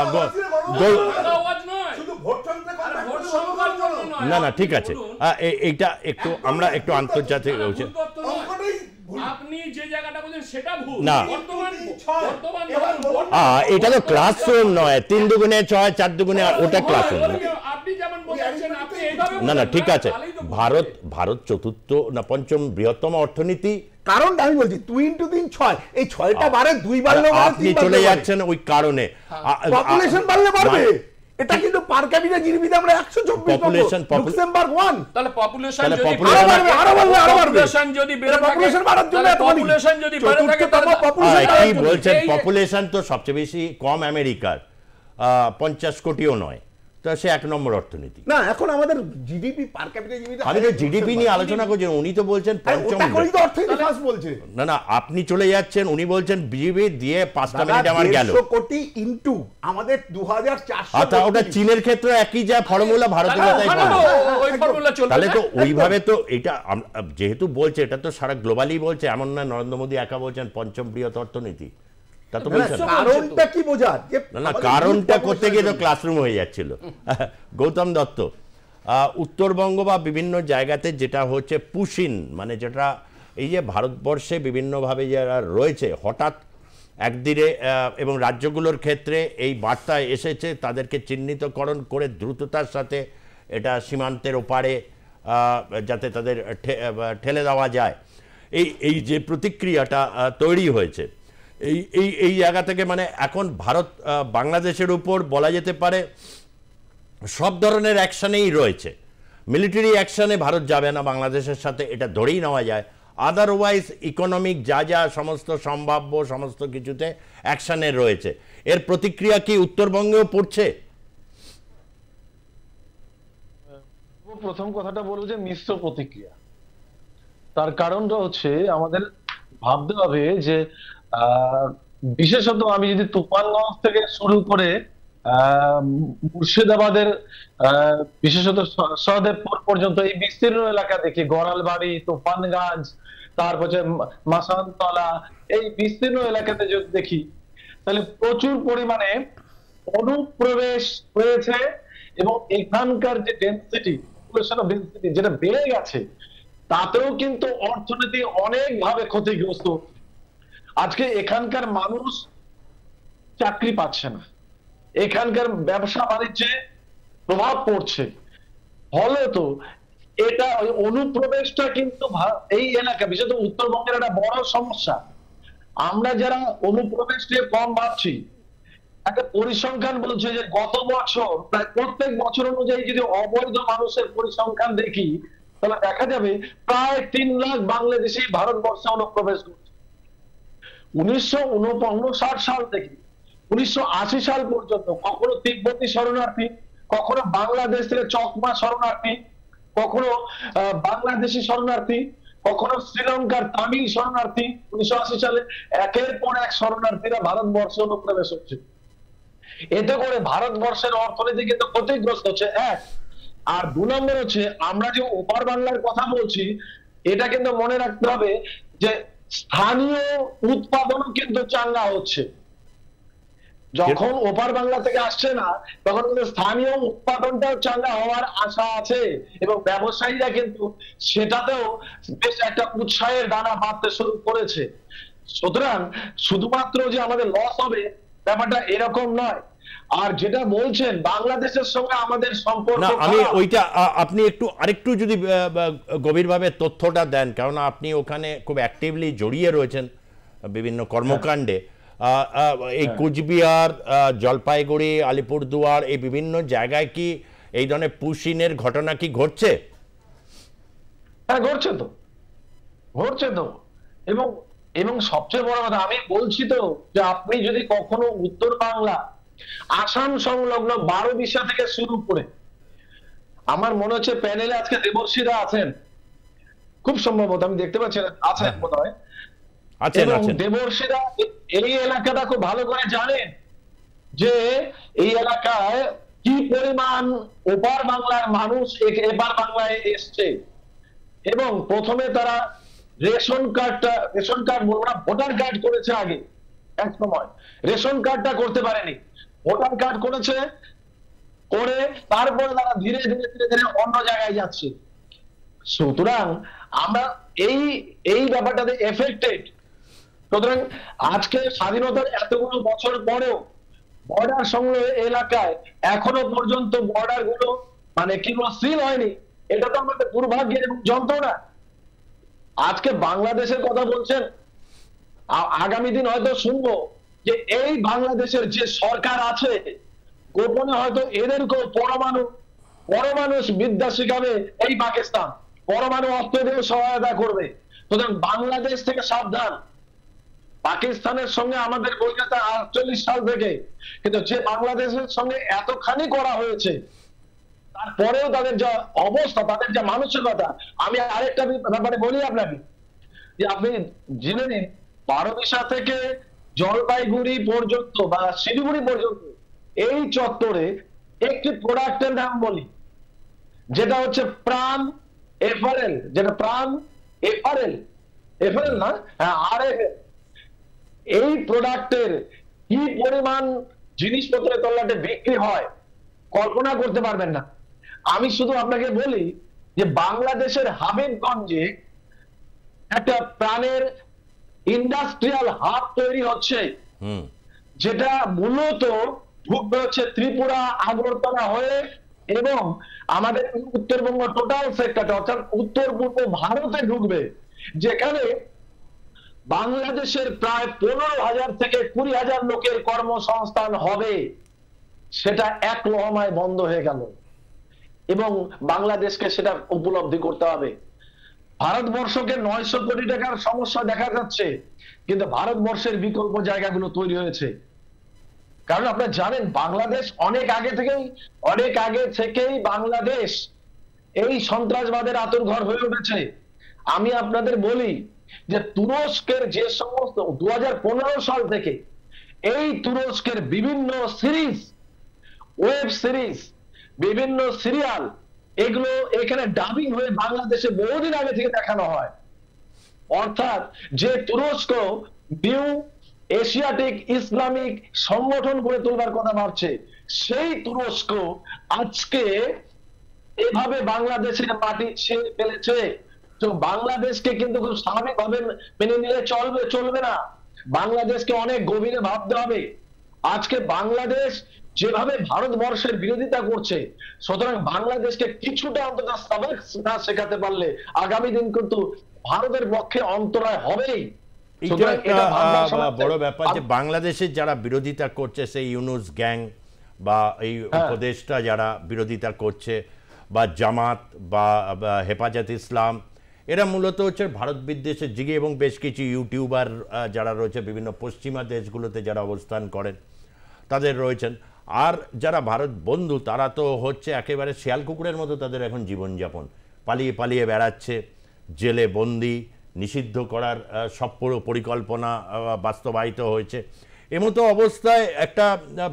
আওয়াজ নয় শুধু ভোট সংখ্যা কম আরে ভোট থাকলে সংখ্যার জন্য নয়। না না আপনি ঠিক আছে বলুন। এইটা একটু আমরা একটু আন্তর্জাতিক না, হচ্ছে ভুল তথ্য নয়। অঙ্কটাই ভুল। আপনি যে জায়গাটা বলছেন সেটা ভুল না। বর্তমান বর্তমান এবার বলুন। এটা তো ক্লাসরুম নয় 3 দুগুণে 6 4 দুগুণে ওটা ক্লাসরুম আপনি যেমন বোঝাচ্ছেন আপনি এইভাবে না না বলবেন ঠিক আছে তাহলেই তো ভুল ভারত হবে। ভারত চতুর্থ না পঞ্চম বৃহত্তম অর্থনীতি কারণটা আমি বলছি 2 into 3 6 এই 6টা বারে 2 বাড়লে আপনি চলে যাচ্ছেন ওই কারণে পপুলেশন বাড়লে বাড়বে এটা কিন্তু পার ক্যাপিটা জিডিপিতে আমরা 124 Population, লুক্সেমবার্গ 1 তাহলে পপুলেশন তাহলে যদি population- আরো বাড়বে আরো বাড়বে পপুলেশন যদি বেড়ে থাকে population বাড়ার জন্য এত বাড়ি। পপুলেশন যদি বেড়ে থাকে চতুর্থতম তাহলে population কি বাড়ার জন্য। বলছেন এই- পপুলেশন তো সবচেয়ে বেশি কম আমেরিকার 50 কোটিও নয় তো সে 1 নম্বর অর্থনীতি না এখন আমাদের জিডিপি পার ক্যাপিটা জিডিপি আমি তো জিডিপি নিয়ে আলোচনা করছি উনি তো বলছেন পঞ্চম ওটা করেই তো অর্থনীতি ফার্স্ট বলছে না না আপনি চলে যাচ্ছেন উনি বলছেন বিজেপি দিয়ে 5টা দাদা, মিনিট আমার গেল 150 কোটি ইনটু আমাদের 2400 আচ্ছা ওটা চীনের ক্ষেত্রে একই যা ফর্মুলা ভারতের তাহলে তাই ওখানে তো ফর্মুলা ওই ফর্মুলা চলবে তাহলে তো না? ওইভাবে তো এটা যেহেতু বলছে এটা তো সারা গ্লোবালি বলছে এমন না নরেন্দ্র মোদী একা বলছেন পঞ্চম বৃহৎ অর্থনীতি তা তো বলছেন না। কারণটা কি বোঝার যে না না আমাদের কারণটা youth করতে গিয়ে তো population- ক্লাসরুম হয়ে যাচ্ছিল গৌতম দত্ত উত্তরবঙ্গ বা বিভিন্ন জায়গাতে যেটা হচ্ছে পুশিন মানে যেটা এই যে ভারতবর্ষে বিভিন্নভাবে যারা রয়েছে হঠাৎ একদিনে এবং রাজ্যগুলোর ক্ষেত্রে এই বার্তা এসেছে তাদেরকে চিহ্নিতকরণ করে দ্রুততার সাথে এটা সীমান্তের ওপারে যাতে তাদের ঠেলে দেওয়া যায় এই যে প্রতিক্রিয়াটা তৈরি হয়েছে এই জায়গা থেকে মানে এখন ভারত বাংলাদেশের উপর বলা যেতে পারে সব ধরনের অ্যাকশনেই রয়েছে মিলিটারি অ্যাকশনে ভারত যাবে না বাংলাদেশের সাথে এটা ধরেই নেওয়া যায় আদারওয়াইজ ইকোনমিক যা যা সমস্ত সম্ভাব্য সমস্ত কিছুতে অ্যাকশনে রয়েছে এর প্রতিক্রিয়া কি উত্তরবঙ্গেও পড়ছে প্রথম কথাটা বলবো যে মিশ্র প্রতিক্রিয়া তার কারণটা হচ্ছে আমাদের ভাবতে হবে যে বিশেষত আমি যদি তুফানগঞ্জ থেকে শুরু করে মুর্শিদাবাদের বিশেষত সহদেবপুর পর্যন্ত এই বিস্তীর্ণ এলাকা দেখি গড়ালবাড়ি তুফানগঞ্জ তারপর মাসানতলা এই বিস্তীর্ণ এলাকাতে যদি দেখি তাহলে প্রচুর পরিমাণে অনুপ্রবেশ হয়েছে এবং এখানকার যে ডেনসিটি পপুলেশন অফ ডেনসিটি যেটা বেড়ে গেছে তাতেও কিন্তু অর্থনীতি অনেকভাবে ক্ষতিগ্রস্ত আজকে এখানকার মানুষ চাকরি পাচ্ছে না এখানকার ব্যবসা বাণিজ্যে প্রভাব পড়ছে ফলত এটা ওই অনুপ্রবেশটা কিন্তু এই এলাকা বিশেষত উত্তরবঙ্গের একটা বড় সমস্যা আমরা যারা অনুপ্রবেশ নিয়ে কম ভাবছি একটা পরিসংখ্যান বলছে যে গত বছর প্রায় প্রত্যেক বছর অনুযায়ী যদি অবৈধ মানুষের পরিসংখ্যান দেখি তাহলে দেখা যাবে প্রায় 3 লাখ বাংলাদেশি ভারতবর্ষে অনুপ্রবেশ করছে 1959 সাল থেকে 1980 সাল পর্যন্ত কখনো তিব্বতী শরণার্থী কখনো বাংলাদেশ থেকে চকমা শরণার্থী কখনো বাংলাদেশি শরণার্থী কখনো শ্রীলঙ্কার তামিল শরণার্থী 1980 সালে একের পর এক শরণার্থীরা ভারতবর্ষে অনুপ্রবেশ হচ্ছে এতে করে ভারতবর্ষের অর্থনীতি কিন্তু ক্ষতিগ্রস্ত হচ্ছে এক আর 2 নম্বর হচ্ছে আমরা যে ওপার বাংলার কথা বলছি এটা কিন্তু মনে রাখতে হবে যে স্থানীয় উৎপাদনও কিন্তু চাঙ্গা হচ্ছে যখন ওপার বাংলা থেকে আসছে না তখন কিন্তু স্থানীয় উৎপাদনটাও চাঙ্গা হওয়ার আশা আছে এবং ব্যবসায়ীরা কিন্তু সেটাতেও বেশ একটা উৎসাহের দানা বাঁধতে শুরু করেছে সুতরাং শুধুমাত্র যে আমাদের লস হবে ব্যাপারটা এরকম নয় আর যেটা বলছেন বাংলাদেশের সঙ্গে আমাদের সম্পর্ক না আমি ওইটা আপনি আরেকটু যদি গভীরভাবে তথ্যটা দেন কারণ আপনি ওখানে খুব অ্যাক্টিভলি জড়িয়ে রয়েছেন বিভিন্ন কর্মকাণ্ডে এই কোচবিহার জলপাইগুড়ি আলিপুরদুয়ার এই বিভিন্ন জায়গায় কি এই ধরনের পুশিনের ঘটনা কি ঘটছে হ্যাঁ ঘটছে তো ঘটছে তো। এবং এবং সবচেয়ে বড় কথা আমি বলছি তো, যে আপনি যদি কখনো উত্তর বাংলা, আসাম সংলগ্ন 12 থেকে শুরু করে, আমার মনে হচ্ছে প্যানেলে আজকে দেবর্ষীরা আছেন, খুব সম্ভবত আমি দেখতে পাচ্ছি আছেন বোধহয়, এবং দেবর্ষীরা এই এলাকাটা খুব ভালো করে জানেন যে এই এলাকায় কি পরিমাণ ওপার বাংলার মানুষ এপার বাংলায় এসছে। এবং প্রথমে তারা রেশন কার্ড বলবো না, ভোটার কার্ড করেছে আগে এক সময়, রেশন কার্ডটা করতে পারেনি, ভোটার কার্ড করেছে, করে তারপরে তারা ধীরে ধীরে ধীরে ধীরে অন্য জায়গায় যাচ্ছে। সুতরাং আমরা এই ব্যাপারটাতে এফেক্টেড। সুতরাং আজকে স্বাধীনতার এতগুলো বছর পরেও বর্ডার সংলগ্ন এলাকায় এখনো পর্যন্ত বর্ডার গুলো মানে কি সিল হয়নি, এটা তো আমাদের দুর্ভাগ্যের এবং যন্ত্রণা। আজকে বাংলাদেশের কথা বলছেন, আগামী দিন হয়তো শুনবো যে এই বাংলাদেশের যে সরকার আছে গোপনে হয়তো এদেরকেও পরমাণু বিদ্যা শিখাবে এই পাকিস্তান, পরমাণু অস্ত্র দিয়ে সহায়তা করবে। সুতরাং বাংলাদেশ থেকে সাবধান। পাকিস্তানের সঙ্গে আমাদের কলকাতা 48 সাল থেকে, কিন্তু যে বাংলাদেশের সঙ্গে এতখানি করা হয়েছে তারপরেও তাদের যা অবস্থা, তাদের যা মানসিকতা। আমি আরেকটা ব্যাপারে বলি আপনাকে, যে আপনি জেনে নিন 12 থেকে জলপাইগুড়ি পর্যন্ত বা শিলিগুড়ি পর্যন্ত এই চত্বরে একটি প্রোডাক্টের নাম বলি, যেটা হচ্ছে প্রাণ এফআরএল, যেটা প্রাণ এফআরএল না, হ্যাঁ আরএফএল। এই প্রোডাক্টের কি পরিমাণ জিনিসপত্রের তল্লাটে বিক্রি হয় কল্পনা করতে পারবেন না। আমি শুধু আপনাকে বলি যে বাংলাদেশের হাবিবগঞ্জে একটা প্রাণের ইন্ডাস্ট্রিয়াল হাব তৈরি হচ্ছে, যেটা মূলত ঢুকবে হচ্ছে ত্রিপুরা আগরতলা হয়ে এবং আমাদের উত্তরবঙ্গ টোটাল সেক্টরটা অর্থাৎ উত্তর পূর্ব ভারতে ঢুকবে, যেখানে বাংলাদেশের প্রায় 15,000 থেকে 20,000 লোকের কর্মসংস্থান হবে। সেটা এক লহমায় বন্ধ হয়ে গেল এবং বাংলাদেশকে সেটা উপলব্ধি করতে হবে। ভারতবর্ষকে 900 কোটি টাকার সমস্যা দেখা যাচ্ছে, কিন্তু ভারতবর্ষের বিকল্প জায়গাগুলো তৈরি হয়েছে। কারণ আপনারা জানেন বাংলাদেশ অনেক আগে থেকেই বাংলাদেশ এই সন্ত্রাসবাদের আঁতুড়ঘর হয়ে উঠেছে। আমি আপনাদের বলি যে তুরস্কের যে সমস্ত 2015 সাল থেকে এই তুরস্কের বিভিন্ন সিরিজ, ওয়েব সিরিজ, বিভিন্ন সিরিয়াল, এগুলো এখানে ডাবিং হয়ে বাংলাদেশে বহুদিন আগে থেকে দেখানো হয়। অর্থাৎ যে তুরস্ক নিউ এশিয়াটিক ইসলামিক সংগঠন গড়ে তোলবার কথা ভাবছে, সেই তুরস্ক আজকে এভাবে বাংলাদেশের মাটি ছেড়ে ফেলেছে। তো বাংলাদেশকে কিন্তু খুব স্বাভাবিকভাবে মেনে নিলে চলবে না। বাংলাদেশকে অনেক গভীরে ভাবতে হবে। আজকে বাংলাদেশ যেভাবে ভারতবর্ষের বিরোধিতা করছে, সুতরাং বাংলাদেশকে কিছুটা অন্তত সাবেক না শেখাতে পারলে আগামী দিন কিন্তু ভারতের পক্ষে অন্তরায় হবেই। বড় ব্যাপার যে বাংলাদেশের যারা বিরোধিতা করছে, সেই ইউনুস গ্যাং বা এই উপদেষ্টা যারা বিরোধিতা করছে, বা জামাত বা হেফাজত ইসলাম, এরা মূলত হচ্ছে ভারত বিদ্বেষের জিগে, এবং বেশ কিছু ইউটিউবার যারা রয়েছে বিভিন্ন পশ্চিমা দেশগুলোতে যারা অবস্থান করেন তাদের রয়েছেন। আর যারা ভারত বন্ধু তারা তো হচ্ছে একেবারে শিয়াল কুকুরের মতো তাদের এখন জীবনযাপন, পালিয়ে পালিয়ে বেড়াচ্ছে, জেলে বন্দি, নিষিদ্ধ করার সব পরিকল্পনা বাস্তবায়িত হয়েছে। এমতো অবস্থায় একটা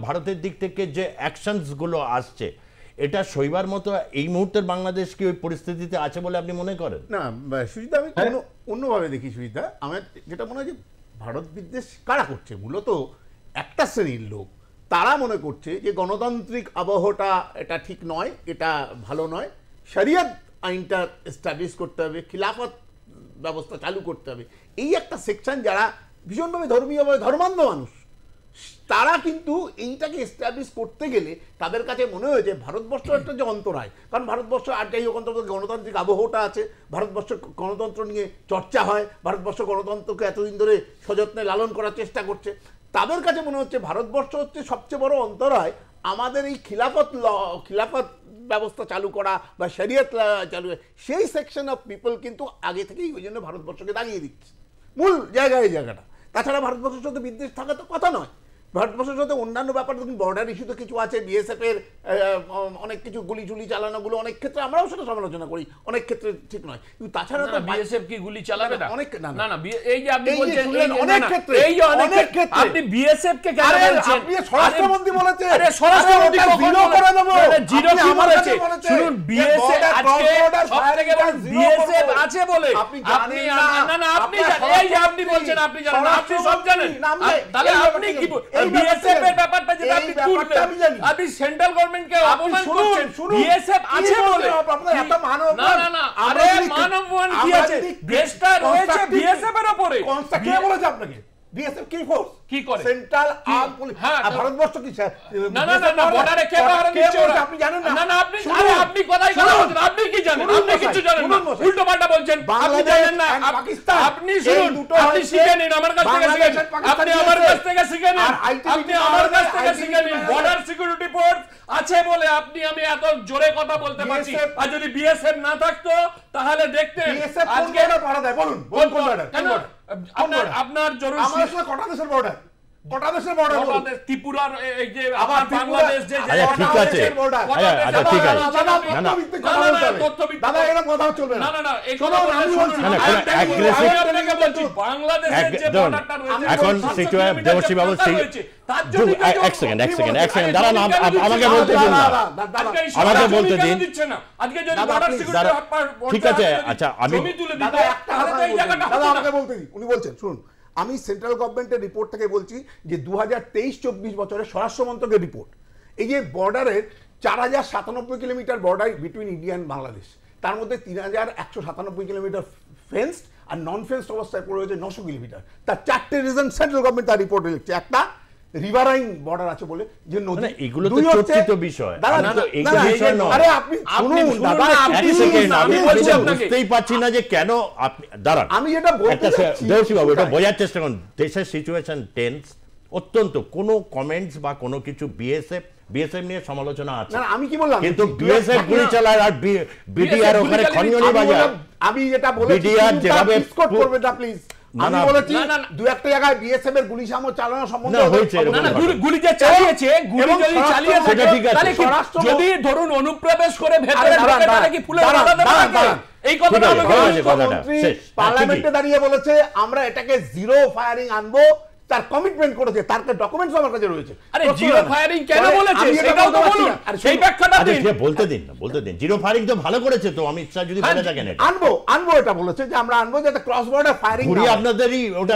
ভারতের দিক থেকে যে অ্যাকশনসগুলো আসছে, এটা সইবার মতো এই মুহূর্তের বাংলাদেশ কি ওই পরিস্থিতিতে আছে বলে আপনি মনে করেন? না সুজিতা, আমি অন্যভাবে দেখি সুজিতা। আমার যেটা মনে হয় যে ভারত বিদ্বেষ কারা করছে, মূলত একটা শ্রেণীর লোক। তারা মনে করছে যে গণতান্ত্রিক আবহটা এটা ঠিক নয়, এটা ভালো নয়, শরিয়ত আইনটা এস্টাবলিশ করতে হবে, খিলাফত ব্যবস্থা চালু করতে হবে। এই একটা সেকশন যারা ভীষণভাবে ধর্মীয়ভাবে ধর্মান্ধ মানুষ, তারা কিন্তু এইটাকে এস্টাবলিশ করতে গেলে তাদের কাছে মনে হয় যে ভারতবর্ষ একটা যে অন্তরায়, কারণ ভারতবর্ষ আর যাই হোক অন্তত গণতান্ত্রিক আবহটা আছে, ভারতবর্ষ গণতন্ত্র নিয়ে চর্চা হয়, ভারতবর্ষ গণতন্ত্রকে এতদিন ধরে সযত্নে লালন করার চেষ্টা করছে। তাদের কাছে মনে হচ্ছে ভারতবর্ষ হচ্ছে সবচেয়ে বড় অন্তরায় আমাদের এই খিলাফত ব্যবস্থা চালু করা বা শরিয়ত চালু, সেই সেকশন অফ পিপল কিন্তু আগে থেকেই ওই জন্য ভারতবর্ষকে দাঁড়িয়ে দিচ্ছে মূল জায়গায় এই জায়গাটা। তাছাড়া ভারতবর্ষের সাথে বিদ্বেষ থাকা তো কথা নয়, ভারতবর্ষের সাথে অন্যান্য ব্যাপার দেখুন, বর্ডার ইস্যু তো কিছু আছে, বিএসএফ এর অনেক কিছু গুলি চুলি চালানোগুলো অনেক ক্ষেত্রে আমরাও সেটা সমালোচনা করি, অনেক ক্ষেত্রে ঠিক নয়, কিন্তু তাছাড়া তো বিএসএফ কি গুলি চালাবে না? অনেক না না, এই যে আপনি এই যে বলছেন শুনলেন, অনেক ক্ষেত্রে, এই যে অনেক ক্ষেত্রে আপনি বিএসএফ কে কেন আরে বলছেন? আপনি স্বরাষ্ট্রমন্ত্রী বলেছে, আরে স্বরাষ্ট্রমন্ত্রী ওটা কখন জিরো করে দেব, জিরো আপনি কি আমার বলেছে? কাছে বলেছে, শুনুন, বিএসএফ আজকে সবথেকে বড় বিএসএফ আছে বলে আপনি না না আপনি এই যে আপনি বলছেন আপনি জানেন না, আপনি সব জানেন, তাহলে আপনি কি বিএসএফ এর ব্যাপারটা যেটা আপনি তুললেন, আপনি সেন্ট্রাল গভর্নমেন্টকে অপমান করছেন বিএসএফ আছে বলে। না না না, আরে মানববন্ধন কি আছে? দেশটা রয়েছে বিএসএফ এর উপরে। কে বলেছে আপনাকে? বিএসএফ কি ফোর্স কি করে? Central arm police. ভারতবর্ষ কি না না না, বর্ডারে কে পাহারা দিচ্ছে ওরা? আপনি জানেন না? না না, আপনি আরে আপনি কথাই কথা বলছেন, আপনি কি জানেন? আপনি কিছু জানেন না, উল্টো পাল্টা বলছেন, আপনি জানেন না। আপনি শুনুন, আপনি শিখে নিন আমার কাছ থেকে, শিখে নিন, আপনি আমার কাছ থেকে শিখে নিন, আপনি আমার কাছ থেকে শিখে নিন। বর্ডার সিকিউরিটি ফোর্স আছে বলে আপনি আমি এত জোরে কথা বলতে পারছি, আর যদি বিএসএফ না থাকতো তাহলে দেখতেন আজকে পাড়া দেয়। বলুন কোন বর্ডার? আপনার জরুরি আমার সাথে কটা দেশের বর্ডার? কটা দেশের বর্ডার? ত্রিপুরার এই যে আমার বাংলাদেশ যে ঠিক আছে, আচ্ছা ঠিক আছে, না না দাদা এরকম কথা চলবে না না। না না, এই কথা আমি বলছি না, কোনো aggressive- আপনাকে বলছি বাংলাদেশের যে বর্ডারটা রয়েছে এখন সিচুয়েশন দেবশ্রী বাবু তার জন্য এক সেকেন্ড দাঁড়ান, আমাকে বলতে দিন না, আমাকে বলতে দিন। আজকে যদি বর্ডার সিকিউরিটি ঠিক আছে, আচ্ছা আমি জমি তুলে দিতে তাহলে তো এই জায়গাটা দাদা হতো না। আমাকে বলতে দিন। উনি বলছেন, শুনুন, আমি সেন্ট্রাল গভর্নমেন্টের রিপোর্ট থেকে বলছি যে 2023-24 বছরের স্বরাষ্ট্র মন্ত্রকের রিপোর্ট, এই যে বর্ডারের 4097 kilometre border between India and Bangladesh, তার মধ্যে 3197 কিলোমিটার ফেন্সড আর নন ফেন্সড অবস্থায় পড়ে রয়েছে 900 কিলোমিটার। তার 4টে রিজন সেন্ট্রাল গভর্নমেন্ট তার রিপোর্টে লিখছে। একটা, রিভারাইন বর্ডার আছে বলে যে নদী, এগুলো তো চর্চিত বিষয়। আরে আপনি শুনুন দাদা, এক সেকেন্ড, আমি বুঝতেই পারছি না যে কেন আপনি দাঁড়ান। আমি যেটা বলতে চাচ্ছি দেবশ্রী বাবু এটা বোঝার চেষ্টা করুন, দেশের সিচুয়েশন টেন্স অত্যন্ত, কোনো কমেন্টস বা কোনো কিছু বিএসএফ নিয়ে সমালোচনা আছে, না আমি কি বললাম, কিন্তু বিএসএফ গুলি চালায় আর বিডিআর ওখানে খঞ্জনি বাজার, আমি যেটা বলেছি বিডিআর যেভাবে ডিসকট করবে না প্লিজ। আমি বলেছি দু একটা জায়গায় বিএসএফ এর গুলি সামো চালানো সম্বন্ধে হয়েছে, না না, গুলি যে চালিয়েছে, গুলি যদি চালিয়েছে সেটা ঠিক আছে, তাহলে কি যদি ধরুন অনুপ্রবেশ করে ভেতরে ঢোকে তাহলে কি ফুলে মারা দেবে নাকি? এই কথাটা আমাকে পার্লামেন্টে দাঁড়িয়ে বলেছে আমরা এটাকে জিরো ফায়ারিং আনবো, তার কমিটমেন্ট করেছে, তার ডকুমেন্টস আমার কাছে রয়েছে। আরে জিরো ফায়ারিং কেন বলেছে সেটাও তো বলুন, সেই ব্যাখ্যাটা দিন। বলতে দিন জিরো ফায়ারিং তো ভালো করেছে তো, অমিত শাহ যদি বলে থাকেন আনবো এটা বলেছে যে আমরা আনবো যাতে ক্রস বর্ডার ফায়ারিং ঘুরি আপনাদেরই ওটা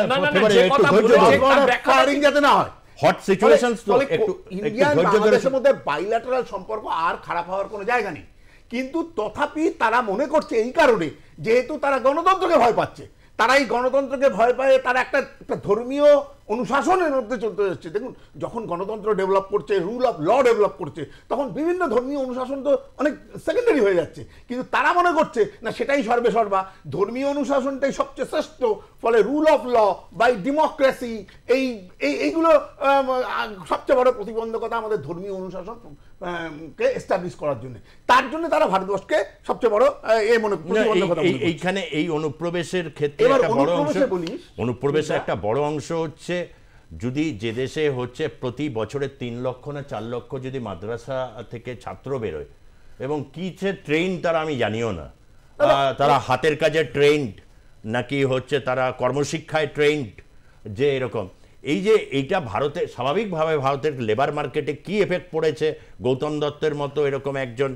একটু ধৈর্য ধরুন, ফায়ারিং যাতে না হয়। হট সিচুয়েশনস তো একটু ইন্ডিয়া বাংলাদেশের মধ্যে বাইল্যাটারাল সম্পর্ক আর খারাপ হওয়ার কোনো জায়গা নেই, কিন্তু তথাপি তারা মনে করছে এই কারণে যেহেতু তারা গণতন্ত্রকে ভয় পাচ্ছে, তারা এই গণতন্ত্রকে ভয় পায়, তারা একটা ধর্মীয় অনুশাসনের মধ্যে চলতে যাচ্ছে। দেখুন, যখন গণতন্ত্র ডেভেলপ করছে, রুল অফ ল ডেভেলপ করছে, তখন বিভিন্ন ধর্মীয় অনুশাসন তো অনেক সেকেন্ডারি হয়ে যাচ্ছে, কিন্তু তারা মনে করছে না সেটাই সর্বেসর্বা, ধর্মীয় অনুশাসনটাই সবচেয়ে শ্রেষ্ঠ, ফলে rule of law by democracy এইগুলো সবচেয়ে বড় প্রতিবন্ধকতা আমাদের ধর্মীয় অনুশাসন কে এস্টাবলিশ করার জন্য। তার জন্য তারা ভারতবর্ষকে সবচেয়ে বড় প্রতিবন্ধকতা। এইখানে এই অনুপ্রবেশের ক্ষেত্রে অনুপ্রবেশের একটা বড় অংশ হচ্ছে, যদি যে দেশে হচ্ছে প্রতি বছরে 3 লক্ষ না 4 লক্ষ যদি মাদ্রাসা থেকে ছাত্র বেরোয়, এবং কি ট্রেন তারা আমি জানিও না, তারা হাতের কাজে ট্রেন্ড নাকি হচ্ছে তারা কর্মশিক্ষায় ট্রেন্ড, যে এরকম এই যে এইটা ভারতে স্বাভাবিকভাবে ভারতের লেবার মার্কেটে কি এফেক্ট পড়েছে, গৌতম দত্তের মতো এরকম একজন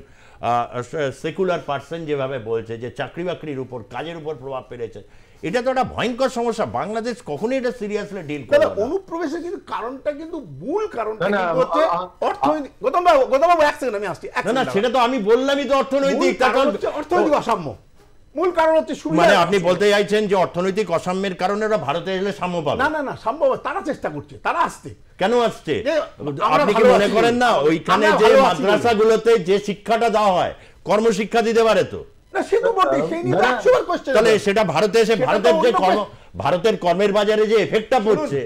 সেকুলার পার্সন যেভাবে বলছে যে চাকরি বাকরির উপর, কাজের উপর প্রভাব ফেলেছে, এটা তো একটা ভয়ঙ্কর সমস্যা। বাংলাদেশ কখনোই এটা সিরিয়াসলি ডিল করে না। অনুপ্রবেশের কিন্তু কারণটা, কিন্তু মূল কারণটা হচ্ছে অর্থনৈতিক। গৌতমবাবু এক সেকেন্ড আমি আসছি। না সেটা তো আমি বললামই তো, অর্থনৈতিক অর্থনৈতিক অসাম্য মূল কারণ হচ্ছে। মানে আপনি বলতে চাইছেন যে অর্থনৈতিক অসাম্যের কারণে ওরা ভারতে এলে সাম্য পাবে? না না না, সম্ভব, তারা চেষ্টা করছে, তারা আসছে। কেন আসছে? আপনি কি মনে করেন না ওইখানে যে মাদ্রাসাগুলোতে যে শিক্ষাটা দেওয়া হয় কর্মশিক্ষা দিতে পারে তো? তাহলে সেটা ভারতে এসে ভারতের কর্মের বাজারে যে এফেক্টটা পড়ছে,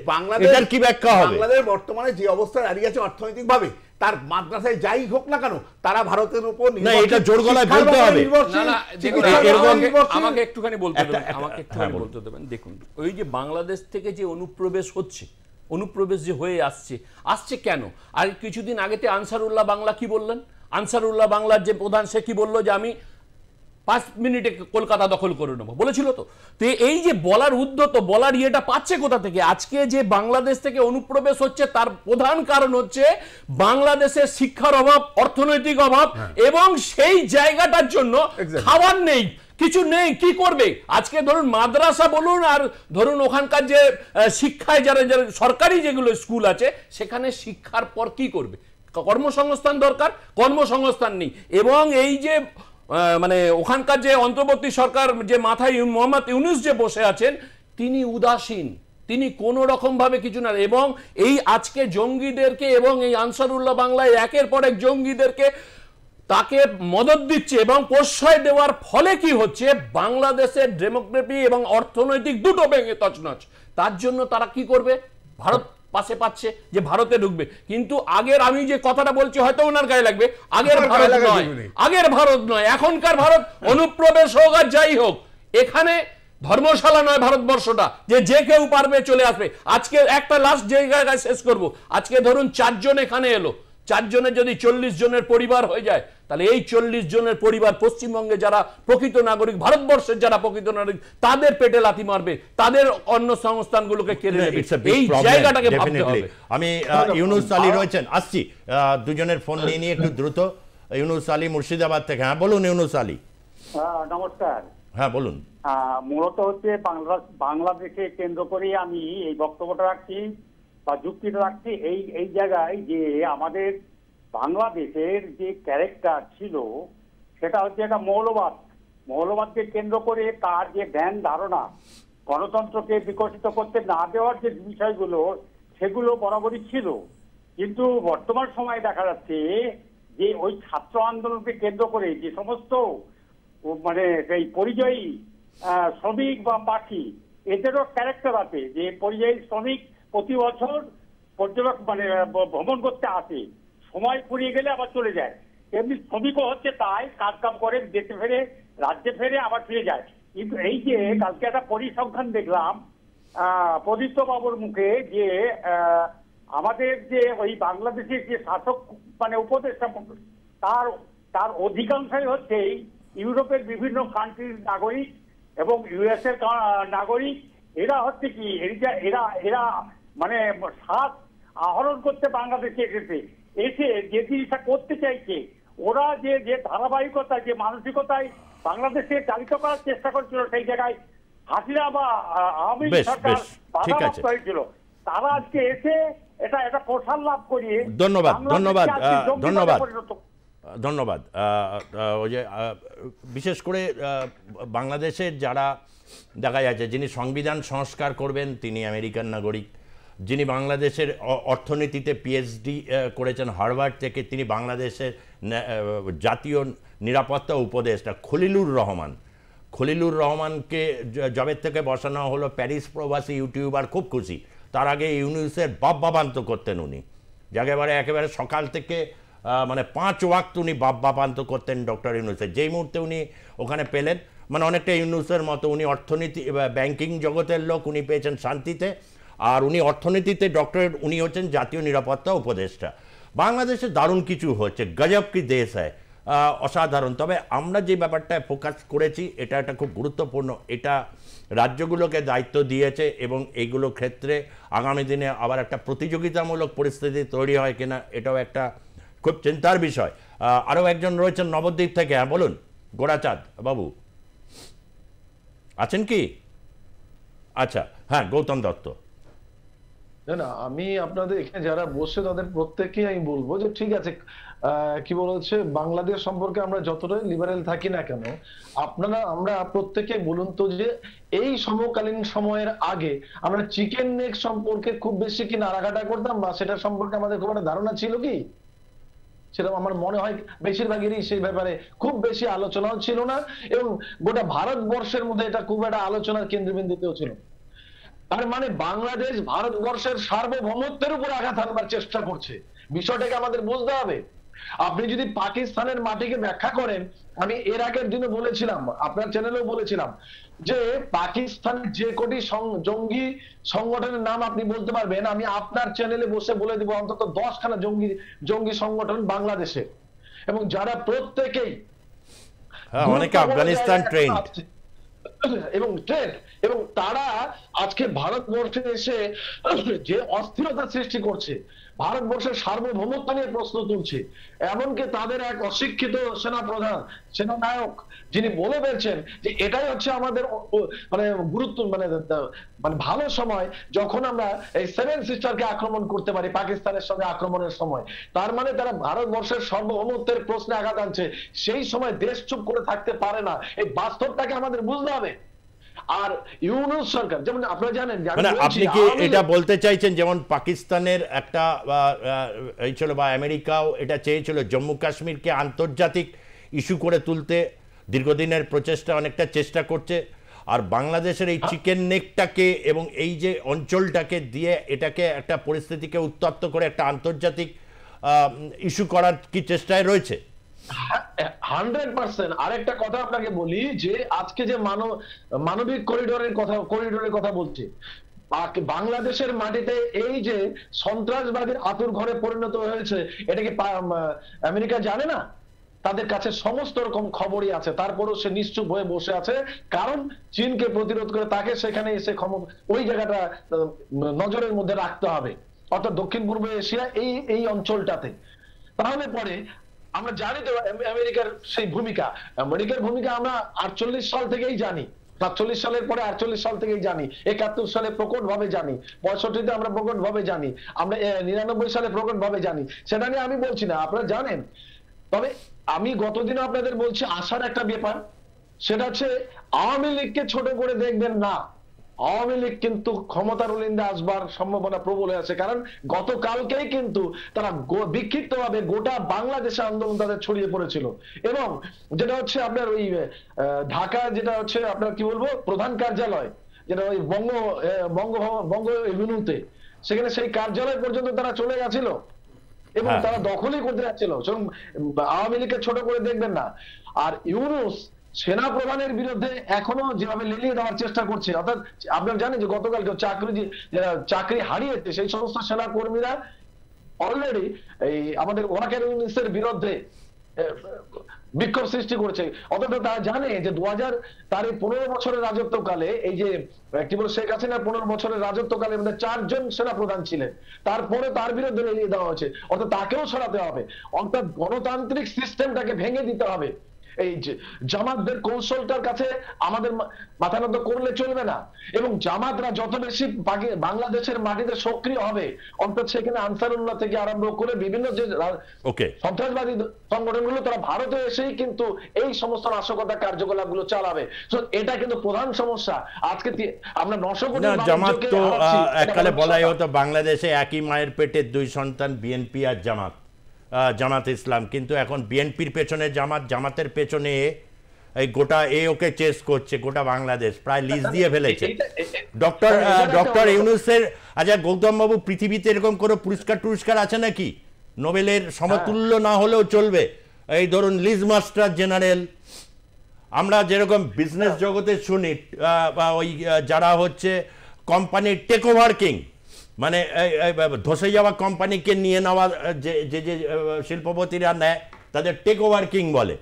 এটার কি ব্যাখ্যা হবে? বাংলাদেশ বর্তমানে যে অবস্থায় দাঁড়িয়ে আছে অর্থনৈতিক ভাবে, তার মাদ্রাসায় যাই হোক না কেন তারা ভারতের উপর না, এটা জোর গলায় বলতে হবে। না না দেখুন, আমাকে একটুখানি বলতে দেবেন, আমাকে একটুখানি বলতে দেবেন। দেখুন, ওই যে বাংলাদেশ থেকে যে অনুপ্রবেশ হচ্ছে, অনুপ্রবেশ যে হয়ে আসছে কেন? আর কিছুদিন আগেতে আনসারুল্লাহ বাংলা কি বললেন? আনসারুল্লাহ বাংলার যে প্রধান সে কি বললো যে আমি 5 মিনিটে কলকাতা দখল করে নেবো, বলেছিল তো। তো এই যে বলার উদ্যত, বলার ইয়েটা পাচ্ছে কোথা থেকে? আজকে যে বাংলাদেশ থেকে অনুপ্রবেশ হচ্ছে তার প্রধান কারণ হচ্ছে বাংলাদেশের শিক্ষার অভাব, অর্থনৈতিক অভাব, এবং সেই জায়গাটার জন্য খাবার নেই, কিছু নেই, কি করবে? আজকে ধরুন মাদ্রাসা বলুন আর ধরুন ওখানকার যে শিক্ষায় যারা সরকারি যেগুলো স্কুল আছে সেখানে শিক্ষার পর কি করবে? কর্মসংস্থান দরকার, কর্মসংস্থান নেই। এবং এই যে মানে ওখানকার যে অন্তর্বর্তী সরকার যে মাথায় মোহাম্মদ ইউনূস যে বসে আছেন, তিনি উদাসীন, তিনি কোনো রকম ভাবে কিছু না। এবং এই আজকে জঙ্গিদেরকে এবং এই আনসারুল্লাহ বাংলায় একের পর এক জঙ্গিদেরকে তাকে মদত দিচ্ছে এবং প্রশ্রয় দেওয়ার ফলে কি হচ্ছে, বাংলাদেশের ডেমোক্রেসি এবং অর্থনৈতিক দুটো ভেঙে তছনছ। তার জন্য তারা কি করবে? ভারত পাশে পাচ্ছে যে ভারতে ঢুকবে। কিন্তু আগের আমি যে কথাটা বলছি হয়তো ওনার গায়ে লাগবে, আগের ভারত নয়, আগের ভারত নয়, এখনকার ভারত অনুপ্রবেশ হোক আর যাই হোক, এখানে ধর্মশালা নয় ভারতবর্ষটা যে যে কেউ পারবে চলে আসবে। আজকে একটা লাস্ট জায়গায় শেষ করব, আজকে ধরুন 4 জন এখানে এলো, 4 জনের যদি 40 জনের পরিবার হয়ে যায়, তাহলে এই 40 জনের পরিবার পশ্চিমবঙ্গে যারা প্রকৃত নাগরিক, ভারতবর্ষের যারা প্রকৃত নাগরিক, তাদের পেটে লাথি মারবে, তাদের অন্য সংস্থানগুলোকে কেড়ে নেবে। এই জায়গাটাকে ভাবতে হবে। আমি ইউনুস আলী রয়েছেন, আসছি দুজনের ফোন নিয়ে একটু দ্রুত। ইউনুস আলী মুর্শিদাবাদ থেকে। হ্যাঁ বলুন ইউনুস আলী। নমস্কার। হ্যাঁ বলুন। মূলত হচ্ছে বাংলাদেশকে কেন্দ্র করে আমি এই বক্তব্যটা রাখছি বা যুক্তিটা রাখছি এই জায়গায় যে আমাদের বাংলাদেশের যে ক্যারেক্টার ছিল সেটা হচ্ছে একটা মৌলবাদকে কেন্দ্র করে তার যে ধ্যান ধারণা, গণতন্ত্রকে বিকশিত করতে না দেওয়ার যে বিষয়গুলো সেগুলো বরাবরই ছিল। কিন্তু বর্তমান সময়ে দেখা যাচ্ছে যে ওই ছাত্র আন্দোলনকে কেন্দ্র করে যে সমস্ত মানে এই পরিযায়ী শ্রমিক বা পাখি, এদেরও ক্যারেক্টার আছে যে পরিযায়ী শ্রমিক প্রতি বছর পর্যটক মানে ভ্রমণ করতে আসে, সময় ফুরিয়ে গেলে আবার চলে যায়। এমনি শ্রমিকও হচ্ছে তাই, কাজ করে দেশে ফেরে, রাজ্যে ফেরে, আবার ফিরে যায়। কিন্তু এই যে কালকে একটা পরিসংখ্যান দেখলাম প্রদীপ্ত বাবুর মুখে যে আমাদের যে ওই বাংলাদেশের যে শাসক মানে উপদেষ্টা তার অধিকাংশই হচ্ছে ইউরোপের বিভিন্ন কান্ট্রির নাগরিক এবং ইউএস এর নাগরিক। এরা হচ্ছে কি এরা মানে স্বাদ আহরণ করতে বাংলাদেশে এসে যে জিনিসটা করতে চাইছে, ওরা যে ধারাবাহিকতা, যে মানসিকতায় বাংলাদেশে চালিত করার চেষ্টা করছিল, সেই জায়গায় হাসিনা বা আওয়ামী সরকার বাধাপ্রাপ্ত হয়েছিল। তারা আজকে এসে এটা প্রসার লাভ করিয়ে ধন্যবাদ। ওই যে বিশেষ করে বাংলাদেশের যারা দেখা যাচ্ছে যিনি সংবিধান সংস্কার করবেন তিনি আমেরিকান নাগরিক, যিনি বাংলাদেশের অর্থনীতিতে পিএইচডি করেছেন হার্ভার্ড থেকে, তিনি বাংলাদেশের জাতীয় নিরাপত্তা উপদেষ্টা খলিলুর রহমানকে জবের থেকে বসানো হলো। প্যারিস প্রবাসী ইউটিউবার, খুব খুশি। তার আগে ইউনুসের বাব্যাবান্ত করতেন উনি, একেবারে সকাল থেকে মানে 5 ওয়াক্ত উনি বাব্যাবান্ত করতেন ডক্টর ইউনুসের। যেই মুহূর্তে উনি ওখানে পেলেন, মানে অনেকটা ইউনুসের মতো, উনি অর্থনীতি ব্যাংকিং জগতের লোক, উনি পেয়েছেন শান্তিতে, আর উনি অর্থনীতিতে ডক্টরেট, উনি হচ্ছেন জাতীয় নিরাপত্তা উপদেষ্টা। বাংলাদেশে দারুণ কিছু হচ্ছে, গজব কি দেশ হয়, অসাধারণ। তবে আমরা যে ব্যাপারটায় ফোকাস করেছি এটা একটা খুব গুরুত্বপূর্ণ, এটা রাজ্যগুলোকে দায়িত্ব দিয়েছে এবং এইগুলো ক্ষেত্রে আগামী দিনে আবার একটা প্রতিযোগিতামূলক পরিস্থিতি তৈরি হয় কিনা এটাও একটা খুব চিন্তার বিষয়। আরও একজন রয়েছেন নবদ্বীপ থেকে। হ্যাঁ বলুন গোরাচাঁদ বাবু, আছেন কি? আচ্ছা, হ্যাঁ গৌতম দত্ত। না, আমি আপনাদের এখানে যারা বসে তাদের প্রত্যেককে আমি বলবো যে ঠিক আছে, কি বলা হচ্ছে, বাংলাদেশ সম্পর্কে আমরা যতটাই লিবারেল থাকি না কেন, আমরা প্রত্যেকে বলুন তো যে এই সমকালীন সময়ের আগে আমরা চিকেন নেক সম্পর্কে খুব বেশি কি নাড়াঘাটা করতাম বা সেটা সম্পর্কে আমাদের খুব একটা ধারণা ছিল কি? সেটা আমার মনে হয় বেশিরভাগেরই সেই ব্যাপারে খুব বেশি আলোচনাও ছিল না, এবং গোটা ভারতবর্ষের মধ্যে এটা খুব একটা আলোচনার কেন্দ্রবিন্দুতেও ছিল। তার মানে বাংলাদেশ ভারতবর্ষের সার্বভৌমত্বের উপর আঘাত হানবার চেষ্টা করছে, বিষয়টাকে আমাদের বুঝতে হবে। আপনি যদি পাকিস্তানের মাটিকে ব্যাখ্যা করেন, আমি এর আগের দিনে বলেছিলাম, আপনার চ্যানেলেও বলেছিলাম, যে পাকিস্তানের যে কোটি জঙ্গি সংগঠনের নাম আপনি বলতে পারবেন, আমি আপনার চ্যানেলে বসে বলে দিব অন্তত 10খানা জঙ্গি সংগঠন বাংলাদেশে, এবং যারা প্রত্যেকেই অনেকে আফগানিস্তান ট্রেন্ড এবং তারা আজকে ভারতবর্ষে এসে যে অস্থিরতা সৃষ্টি করছে, ভারতবর্ষের সার্বভৌমত্ব নিয়ে প্রশ্ন তুলছে, এমনকি তাদের এক অশিক্ষিত সেনাপ্রধান, সেনানায়ক, যিনি বলে পেয়েছেন যে এটাই হচ্ছে আমাদের মানে গুরুত্ব, মানে ভালো সময় যখন আমরা এই 7 সিস্টারকে আক্রমণ করতে পারি পাকিস্তানের সঙ্গে আক্রমণের সময়। তার মানে তারা ভারতবর্ষের সার্বভৌমত্বের প্রশ্নে আঘাত আনছে। সেই সময় দেশ চুপ করে থাকতে পারে না, এই বাস্তবটাকে আমাদের বুঝতে হবে। আর ইউনূস সরকার, যেমন আপনারা জানেন, মানে আপনি কি এটা বলতে চাইছেন যেমন পাকিস্তানের একটা এই ছিল বা আমেরিকাও এটা চেয়েছিল জম্মু কাশ্মীরকে আন্তর্জাতিক ইস্যু করে তুলতে, দীর্ঘদিনের প্রচেষ্টা, অনেকটা চেষ্টা করছে, আর বাংলাদেশের এই চিকেন নেকটাকে এবং এই যে অঞ্চলটাকে দিয়ে এটাকে একটা পরিস্থিতিকে উত্তপ্ত করে একটা আন্তর্জাতিক ইস্যু করার কি চেষ্টায় রয়েছে? 100%। আরেকটা কথা আপনাকে বলি, যে আজকে যে মানবিক করিডোরের কথা বলছে, বাংলাদেশের মাটিতে এই যে সন্ত্রাসবাদীর আতুর ঘরে পরিণত হয়েছে, এটা কি আমেরিকা জানে না? তাদের কাছে সমস্ত রকম খবরই আছে, তারপরও সে নিশ্চুপ হয়ে বসে আছে, কারণ চীনকে প্রতিরোধ করে তাকে সেখানে এসে ওই জায়গাটা নজরের মধ্যে রাখতে হবে, অর্থাৎ দক্ষিণ পূর্ব এশিয়া এই অঞ্চলটাতে। তাহলে পরে আমরা জানি তো আমেরিকার সেই ভূমিকা, আমরা 48 সাল থেকেই জানি, 47 সালের পরে 48 সাল থেকেই জানি, 71 সালে প্রকট ভাবে জানি, 65-তে আমরা প্রকট ভাবে জানি, আমরা 99 সালে প্রকট ভাবে জানি। সেটা নিয়ে আমি বলছি না, আপনারা জানেন। তবে আমি গতদিন আপনাদের বলছি আশার একটা ব্যাপার, সেটা হচ্ছে আওয়ামী লীগকে ছোট করে দেখবেন না। আওয়ামী লীগ কিন্তু ক্ষমতার অলিন্দে আসবার সম্ভাবনা প্রবল আছে, কারণ গতকালকেই কিন্তু তারা বিক্ষিপ্তভাবে গোটা বাংলাদেশে আন্দোলন তাদের ছড়িয়ে পড়েছিল। এবং যেটা হচ্ছে আপনার ওই ঢাকা, যেটা হচ্ছে আপনার কি বলবো প্রধান কার্যালয়, যেটা ওই বঙ্গ এভিনিউতে, সেখানে সেই কার্যালয় পর্যন্ত তারা চলে গেছিল এবং তারা দখলই করতে যাচ্ছিল। আওয়ামী লীগকে ছোট করে দেখবেন না। আর ইউনূস সেনা প্রধানের বিরুদ্ধে এখনো যেভাবে লেলিয়ে দেওয়ার চেষ্টা করছে, অর্থাৎ আপনারা জানেন যে গতকালকে চাকরি হারিয়েছে সেই সমস্ত সেনা কর্মীরা অলরেডি এই আমাদের ওয়াকার ইউনূসের বিরুদ্ধে বিক্ষোভ সৃষ্টি করেছে। অথচ তারা জানে যে 2000 তার 15 বছরের রাজত্বকালে, এই যে কি বলে শেখ হাসিনার 15 বছরের রাজত্বকালে 4 জন সেনা প্রধান ছিলেন, তারপরে তার বিরুদ্ধে লেলিয়ে দেওয়া হয়েছে, অর্থাৎ তাকেও সরাতে হবে, অর্থাৎ গণতান্ত্রিক সিস্টেমটাকে ভেঙে দিতে হবে। এই জামাতদের কৌশলটার কাছে আমাদের মাথা নত করলে চলবে না। এবং জামাতরা যত বেশি বাংলাদেশের মাটিতে সক্রিয় হবে, অন্তত সেখানে আনসারুল্লাহ থেকে আরম্ভ করে বিভিন্ন যে সন্ত্রাসবাদী সংগঠনগুলো, তারা ভারতে এসেই কিন্তু এই সমস্ত নাশকতা কার্যকলাপ গুলো চালাবে। এটা কিন্তু প্রধান সমস্যা। আজকে আমরা 900 কোটি জামাত তো এককালে বলাই হতো বাংলাদেশে একই মায়ের পেটের 2 সন্তান, বিএনপি আর জামাত ইসলাম, কিন্তু এখন বিএনপির পেছনে জামাতের পেছনে এই গোটা ওকে চেস করছে, গোটা বাংলাদেশ প্রায় লিজ দিয়ে ফেলেছে। ডক্টর ইউনূসের, আচ্ছা গৌতম বাবু, পৃথিবীতে এরকম কোনো পুরস্কার আছে নাকি নোবেলের সমতুল্য না হলেও চলবে? এই ধরুন লিজ মাস্টার জেনারেল, আমরা যেরকম বিজনেস জগতে শুনি ওই যারা হচ্ছে কোম্পানির টেক ওভার কিং, মানে ধসে যাওয়া কোম্পানিকে নিয়ে নেওয়া যে শিল্পপতিরা নেয় তাদের টেক ওভার কিং বলে।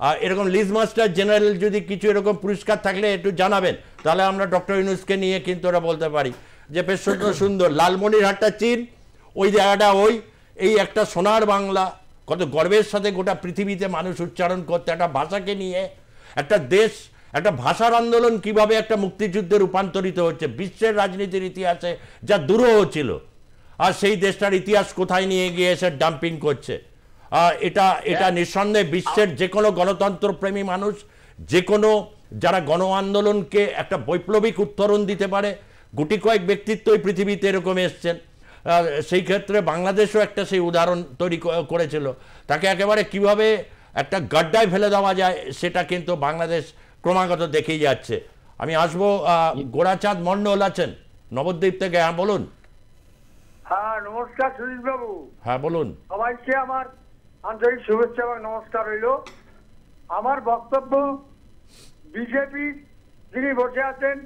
আর এরকম লিজ মাস্টার জেনারেল যদি কিছু এরকম পুরস্কার থাকলে একটু জানাবেন, তাহলে আমরা ডক্টর ইউনূসকে নিয়ে কিন্তু ওরা বলতে পারি যে বেশ সুন্দর লালমনিরহাটটা চীন, ওই জায়গাটা এই একটা সোনার বাংলা, কত গর্বের সাথে গোটা পৃথিবীতে মানুষ উচ্চারণ করতে, একটা ভাষাকে নিয়ে একটা দেশ, একটা ভাষার আন্দোলন কিভাবে একটা মুক্তিযুদ্ধে রূপান্তরিত হচ্ছে বিশ্বের রাজনীতির ইতিহাসে যা দুরূহ ছিল, আর সেই দেশটার ইতিহাস কোথায় নিয়ে গিয়ে এসে ডাম্পিং করছে। এটা নিঃসন্দেহে বিশ্বের যে কোনো গণতন্ত্রপ্রেমী মানুষ, যে কোনো যারা গণ আন্দোলনকে একটা বৈপ্লবিক উত্তরণ দিতে পারে, গুটি কয়েক ব্যক্তিত্বই পৃথিবীতে এরকম এসছেন। সেই ক্ষেত্রে বাংলাদেশও একটা সেই উদাহরণ তৈরি করেছিল। তাকে একেবারে কিভাবে একটা গাড্ডায় ফেলে দেওয়া যায় সেটা কিন্তু বাংলাদেশ ক্রমাগত দেখেই যাচ্ছে। আমি আসবো গোরাচাঁদ মন্ডল আছেন নবদ্বীপ থেকে, হ্যাঁ বলুন। হ্যাঁ, নমস্কার সুজিত বাবু। হ্যাঁ বলুন। সবাইকে আমার আন্তরিক শুভেচ্ছা এবং নমস্কার রইল। আমার বক্তব্য, বিজেপি যিনি বসে আছেন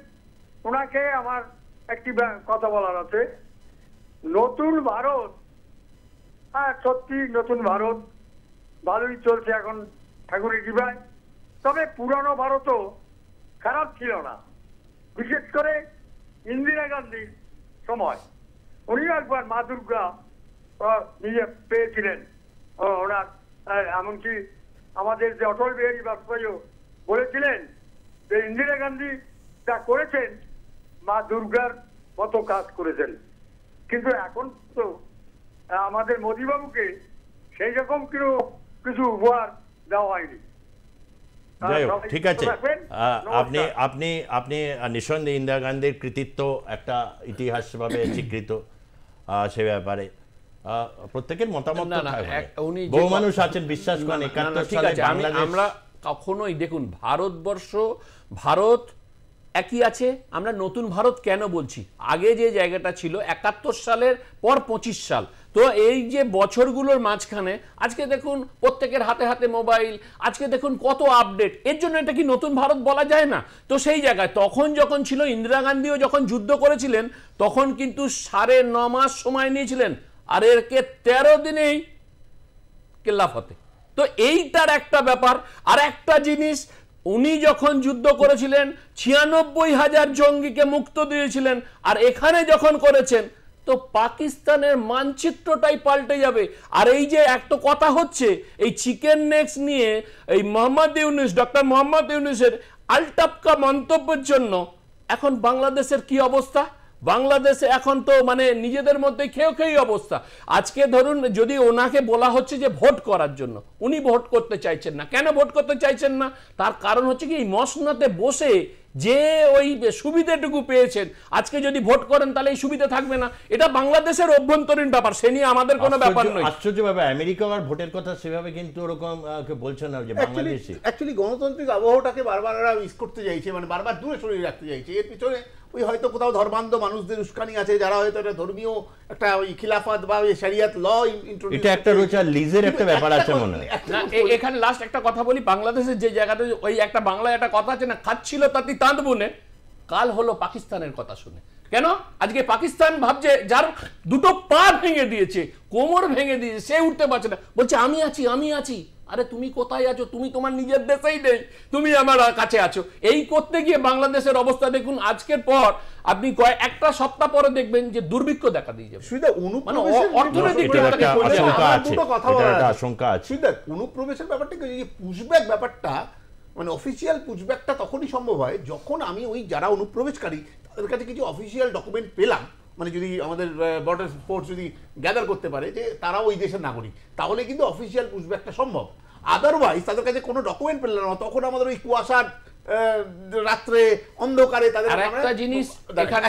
ওনাকে আমার একটি কথা বলার আছে। নতুন ভারত, হ্যাঁ সত্যি নতুন ভারত ভালোই চলছে এখন ঠাকুরের কৃপায়। তবে পুরানো ভারতও খারাপ ছিল না, বিশেষ করে ইন্দিরা গান্ধীর সময়। উনিও একবার মা দুর্গা নিজে পেয়েছিলেন ওনার, এমনকি আমাদের যে অটল বিহারী বাজপেয়ীও বলেছিলেন যে ইন্দিরা গান্ধী যা করেছেন মা দুর্গার মতো কাজ করেছেন। কিন্তু এখন তো আমাদের মোদীবাবুকে সেই রকম কিছু উপহার দেওয়া হয়নি। যাই হোক, ঠিক আছে। আপনি আপনি আপনি নিঃসন্দেহে ইন্দিরা গান্ধীর কৃতিত্ব একটা ইতিহাসভাবে স্বীকৃত, সে ব্যাপারে প্রত্যেকের মতামত বহু মানুষ আছেন বিশ্বাস করেন 71 সালে বাংলাদেশ। আমরা কখনোই দেখুন, ভারত একই আছে। আমরা নতুন ভারত কেন বলছি? আগে যে জায়গাটা ছিল 71 সালের পর 25 সাল, তো এই যে বছরগুলোর মাঝখানে আজকে দেখুন প্রত্যেকের হাতে হাতে মোবাইল, আজকে দেখুন কত আপডেট। এর জন্য এটা কি নতুন ভারত বলা যায় না? তো সেই জায়গায় তখন যখন ছিল, ইন্দিরা গান্ধীও যখন যুদ্ধ করেছিলেন তখন কিন্তু 9.5 মাস সময় নিয়েছিলেন, আর এরকে 13 দিনেই কেল্লা ফতে। তো এইটার একটা ব্যাপার। আর একটা জিনিস, উনি যখন যুদ্ধ করেছিলেন 96,000 জঙ্গিকে মুক্ত দিয়েছিলেন, আর এখানে যখন করেছেন তো পাকিস্তানের মানচিত্রটাই পাল্টে যাবে। আর এই যে একটা কথা হচ্ছে এই চিকেন নেক্স নিয়ে, এই ডক্টর মোহাম্মদ ইউনূসের আলটাপকা মন্তব্যের জন্য এখন বাংলাদেশের কি অবস্থা? বাংলাদেশে এখন তো মানে নিজেদের মধ্যে খেয়ে অবস্থা। আজকে ধরুন যদি ওনাকে বলা হচ্ছে যে ভোট করার জন্য, উনি ভোট করতে চাইছেন না। কেন ভোট করতে চাইছেন না? তার কারণ হচ্ছে কি, এই মসনদে বসে যে ওই সুবিধাটুকু পেয়েছেন, আজকে যদি ভোট করেন তাহলে এই সুবিধা থাকবে না। এটা বাংলাদেশের অভ্যন্তরীণ ব্যাপার, সে নিয়ে আমাদের কোনো ব্যাপার নয়। আশ্চর্যভাবে আমেরিকা আর ভোটের কথা সেভাবে কিন্তু ওরকম বলছে না যে বাংলাদেশে। অ্যাকচুয়ালি গণতান্ত্রিক আবহাওয়াটাকে বারবার মিস করতে চাইছে, মানে বারবার দূরে সরিয়ে রাখতে চাইছে। এর পিছনে ওই হয়তো কোথাও ধর্মান্ধ মানুষদের উস্কানি আছে, যারা হয়তো একটা ধর্মীয় একটা ওই খিলাফত বা ওই শরিয়ত ল ইন্ট্রোডিউস, এটা একটা রোচা লিজের একটা ব্যাপার আছে মনে হয়। এখানে লাস্ট একটা কথা বলি, বাংলাদেশের যে জায়গাটা ওই একটা বাংলায় একটা কথা আছে না, খাচ্ছিল তাতি তাঁত বুনে, কাল হলো পাকিস্তানের কথা শুনে। কেন? আজকে পাকিস্তান ভাবছে, যার দুটো পা ভেঙে দিয়েছে, কোমর ভেঙে দিয়েছে, সে উঠতে পারছে না, বলছে আমি আছি আমি আছি। আরে তুমি কোথায় আছো? তুমি তোমার নিজের দেশেই নেই, তুমি আমার কাছে আছো। এই করতে গিয়ে বাংলাদেশের অবস্থা দেখুন, আজকের পর আপনি একটা সপ্তাহ পরে দেখবেন যে দুর্ভিক্ষ দেখা দিয়ে যাবে। অনুপ্রবেশের ব্যাপারটা পুশব্যাক ব্যাপারটা, মানে অফিসিয়াল পুশব্যাকটা তখনই সম্ভব হয় যখন আমি ওই যারা অনুপ্রবেশকারী তাদের কাছে কিছু অফিসিয়াল ডকুমেন্ট পেলাম, মানে যদি আমাদের বর্ডার ফোর্স যদি গ্যাদার করতে পারে যে তারা ওই দেশের নাগরিক, তাহলে কিন্তু অফিসিয়াল পুশব্যাকটা সম্ভব। আদারওয়াইজ তাদের কাছে কোনো ডকুমেন্ট পেলাম না, তখন আমাদের ওই কুয়াশার রাত্রে অন্ধকারে তাদের একটা জিনিস এখানে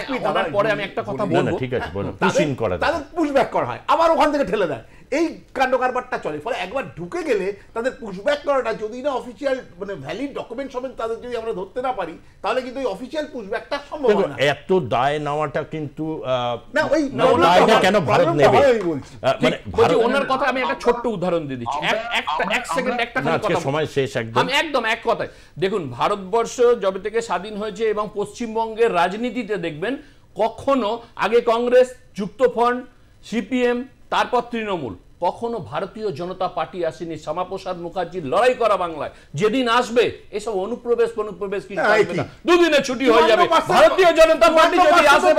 পরে আমি একটা কথা বলবো, ঠিক আছে বলুন, পুশিং করা, তাদের পুশব্যাক করা হয়, আবার ওখান থেকে ঠেলে দেয়, এই কাণ্ড কারবারটা চলে। ফলে একবার ঢুকে গেলে তাদের পুশব্যাক করাটা যদি না অফিসিয়াল মানে ভ্যালিড ডকুমেন্ট সমেত তাদের যদি আমরা ধরতে না পারি, তাহলে কিন্তু ওই অফিসিয়াল পুশব্যাকটা সম্ভব হয় না। এত দায় নেওয়াটা কিন্তু না, ওই দায়টা কেন ভারত নেবে? মানে ওনার কথা আমি একটা ছোট্ট উদাহরণ দিয়ে দিচ্ছি, এক সেকেন্ড একটা কথা, সময় শেষ একদম। আমি একদম এক কথায় দেখুন, ভারতবর্ষ যবে থেকে স্বাধীন হয়েছে এবং পশ্চিমবঙ্গের রাজনীতিতে দেখবেন কখনো আগে কংগ্রেস, যুক্তফ্রন্ট, সিপিএম, তারপর তৃণমূল, কখনো ভারতীয় জনতা পার্টি আসেনি। শ্যামাপ্রসাদ মুখার্জির লড়াই করা বাংলায় যেদিন আসবে, এসব অনুপ্রবেশ কিছু আসবে না, দুদিনে ছুটি হয়ে যাবে। ভারতীয় জনতা পার্টি যদি আসে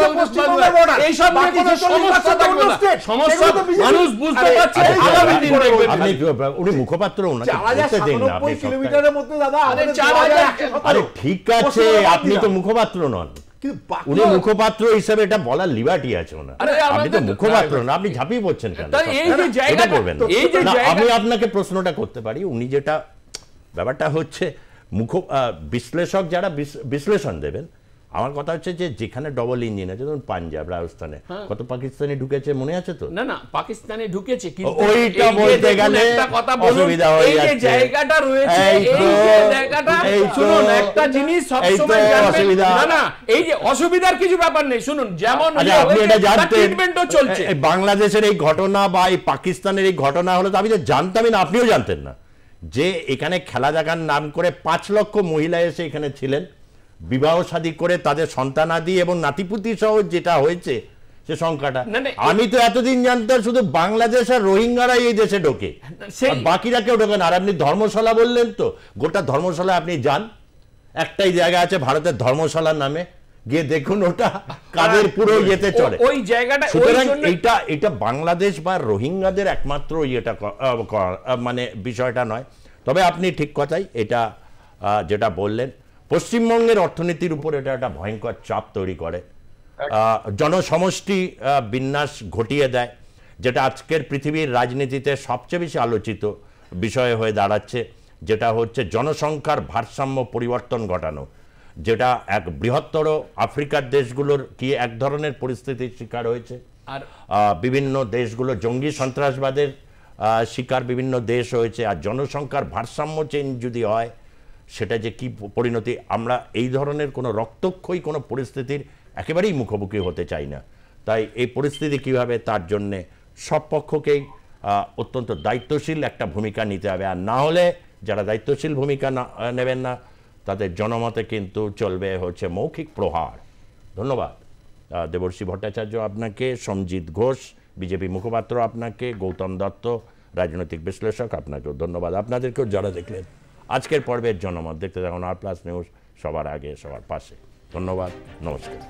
এইসব নিয়ে কোনো সমস্যা থাকবে না। সমস্যা মানুষ বুঝতে পারছে, আগামী দিন দেখবেন। আপনি উনি মুখপাত্র, ওনাকে বলতে দিন না। আপনি কিলোমিটারের মধ্যে দাদা, আরে ঠিক আছে, আপনি তো মুখপাত্র নন, উনি মুখপাত্র হিসেবে এটা বলার লিবার্টি আছে ওনার। আপনি তো মুখপাত্র না, আপনি ঝাঁপিয়ে পড়ছেন কেন? আমি আপনাকে প্রশ্নটা করতে পারি, উনি যেটা ব্যাপারটা হচ্ছে বিশ্লেষক যারা বিশ্লেষণ দেবেন, আমার কথা হচ্ছে যে যেখানে ডবল ইঞ্জিন আছে, ধরুন পাঞ্জাব, রাজস্থানে কত পাকিস্তানি ঢুকেছে মনে আছে তো? না না, পাকিস্তানে ঢুকেছে, কিন্তু ওইটা এই যে বলতে দেখুন গেলে একটা কথা বলুন, অসুবিধা হয়ে এই যে যাচ্ছে। জায়গাটা রয়েছে, এই তো, এই যে জায়গাটা, এই তো, শুনুন একটা জিনিস সব এই তো সময় জানবেন, অসুবিধা। না না, এই যে অসুবিধার কিছু ব্যাপার নেই, শুনুন যেমন আচ্ছা, আপনি এটা জানতেন ট্রিটমেন্টও চলছে। এই বাংলাদেশের এই ঘটনা বা এই পাকিস্তানের এই ঘটনা হলো, তো আমি তো জানতামই না, আপনিও জানতেন না, যে এখানে খেলা দেখার নাম করে 5 লক্ষ মহিলা এসে এখানে ছিলেন, বিবাহ শাদী করে তাদের সন্তানাদি এবং নাতিপুতি সহ যেটা হয়েছে সে সংখ্যাটা, না, না, আমি তো এতদিন জানতাম শুধু বাংলাদেশ আর রোহিঙ্গারাই এই দেশে ঢোকে, সেই- আর বাকিরা কেউ ঢোকে না। আর আপনি ধর্মশালা বললেন, তো গোটা ধর্মশালা আপনি যান, একটাই জায়গা আছে ভারতের ধর্মশালার নামে, গিয়ে দেখুন ওটা কাদের পুরো ইয়েতে চলে। ওই জায়গাটা, ওই সুতরাং জন্য এটা বাংলাদেশ বা রোহিঙ্গাদের একমাত্র ইয়েটা মানে বিষয়টা নয়। তবে আপনি ঠিক কথাই এটা যেটা বললেন, পশ্চিমবঙ্গের অর্থনীতির উপর এটা একটা ভয়ঙ্কর চাপ তৈরি করে, জনসমষ্টি বিন্যাস ঘটিয়ে দেয়, যেটা আজকের পৃথিবীর রাজনীতিতে সবচেয়ে বেশি আলোচিত বিষয় হয়ে দাঁড়াচ্ছে, যেটা হচ্ছে জনসংখ্যার ভারসাম্য পরিবর্তন ঘটানো, যেটা এক বৃহত্তর আফ্রিকার দেশগুলোর কি এক ধরনের পরিস্থিতির শিকার হয়েছে। আর বিভিন্ন দেশগুলো জঙ্গি সন্ত্রাসবাদের শিকার বিভিন্ন দেশ হয়েছে। আর জনসংখ্যার ভারসাম্য চেঞ্জ যদি হয়, সেটা যে কি পরিণতি, আমরা এই ধরনের কোনো রক্তক্ষয়ী কোনো পরিস্থিতির একেবারেই মুখোমুখি হতে চাই না। তাই এই পরিস্থিতি কিভাবে, তার জন্যে সব পক্ষকেই অত্যন্ত দায়িত্বশীল একটা ভূমিকা নিতে হবে। আর না হলে যারা দায়িত্বশীল ভূমিকা নেবেন না, তাদের জনমতে কিন্তু চলবে হচ্ছে মৌখিক প্রহার। ধন্যবাদ দেবর্ষী ভট্টাচার্য আপনাকে, সঞ্জিত ঘোষ বিজেপি মুখপাত্র আপনাকে, গৌতম দত্ত রাজনৈতিক বিশ্লেষক আপনাকেও ধন্যবাদ। আপনাদেরকেও যারা দেখলেন আজকের পর্বের জনমত, দেখতে থাকুন আর+ নিউজ, সবার আগে সবার পাশে। ধন্যবাদ, নমস্কার।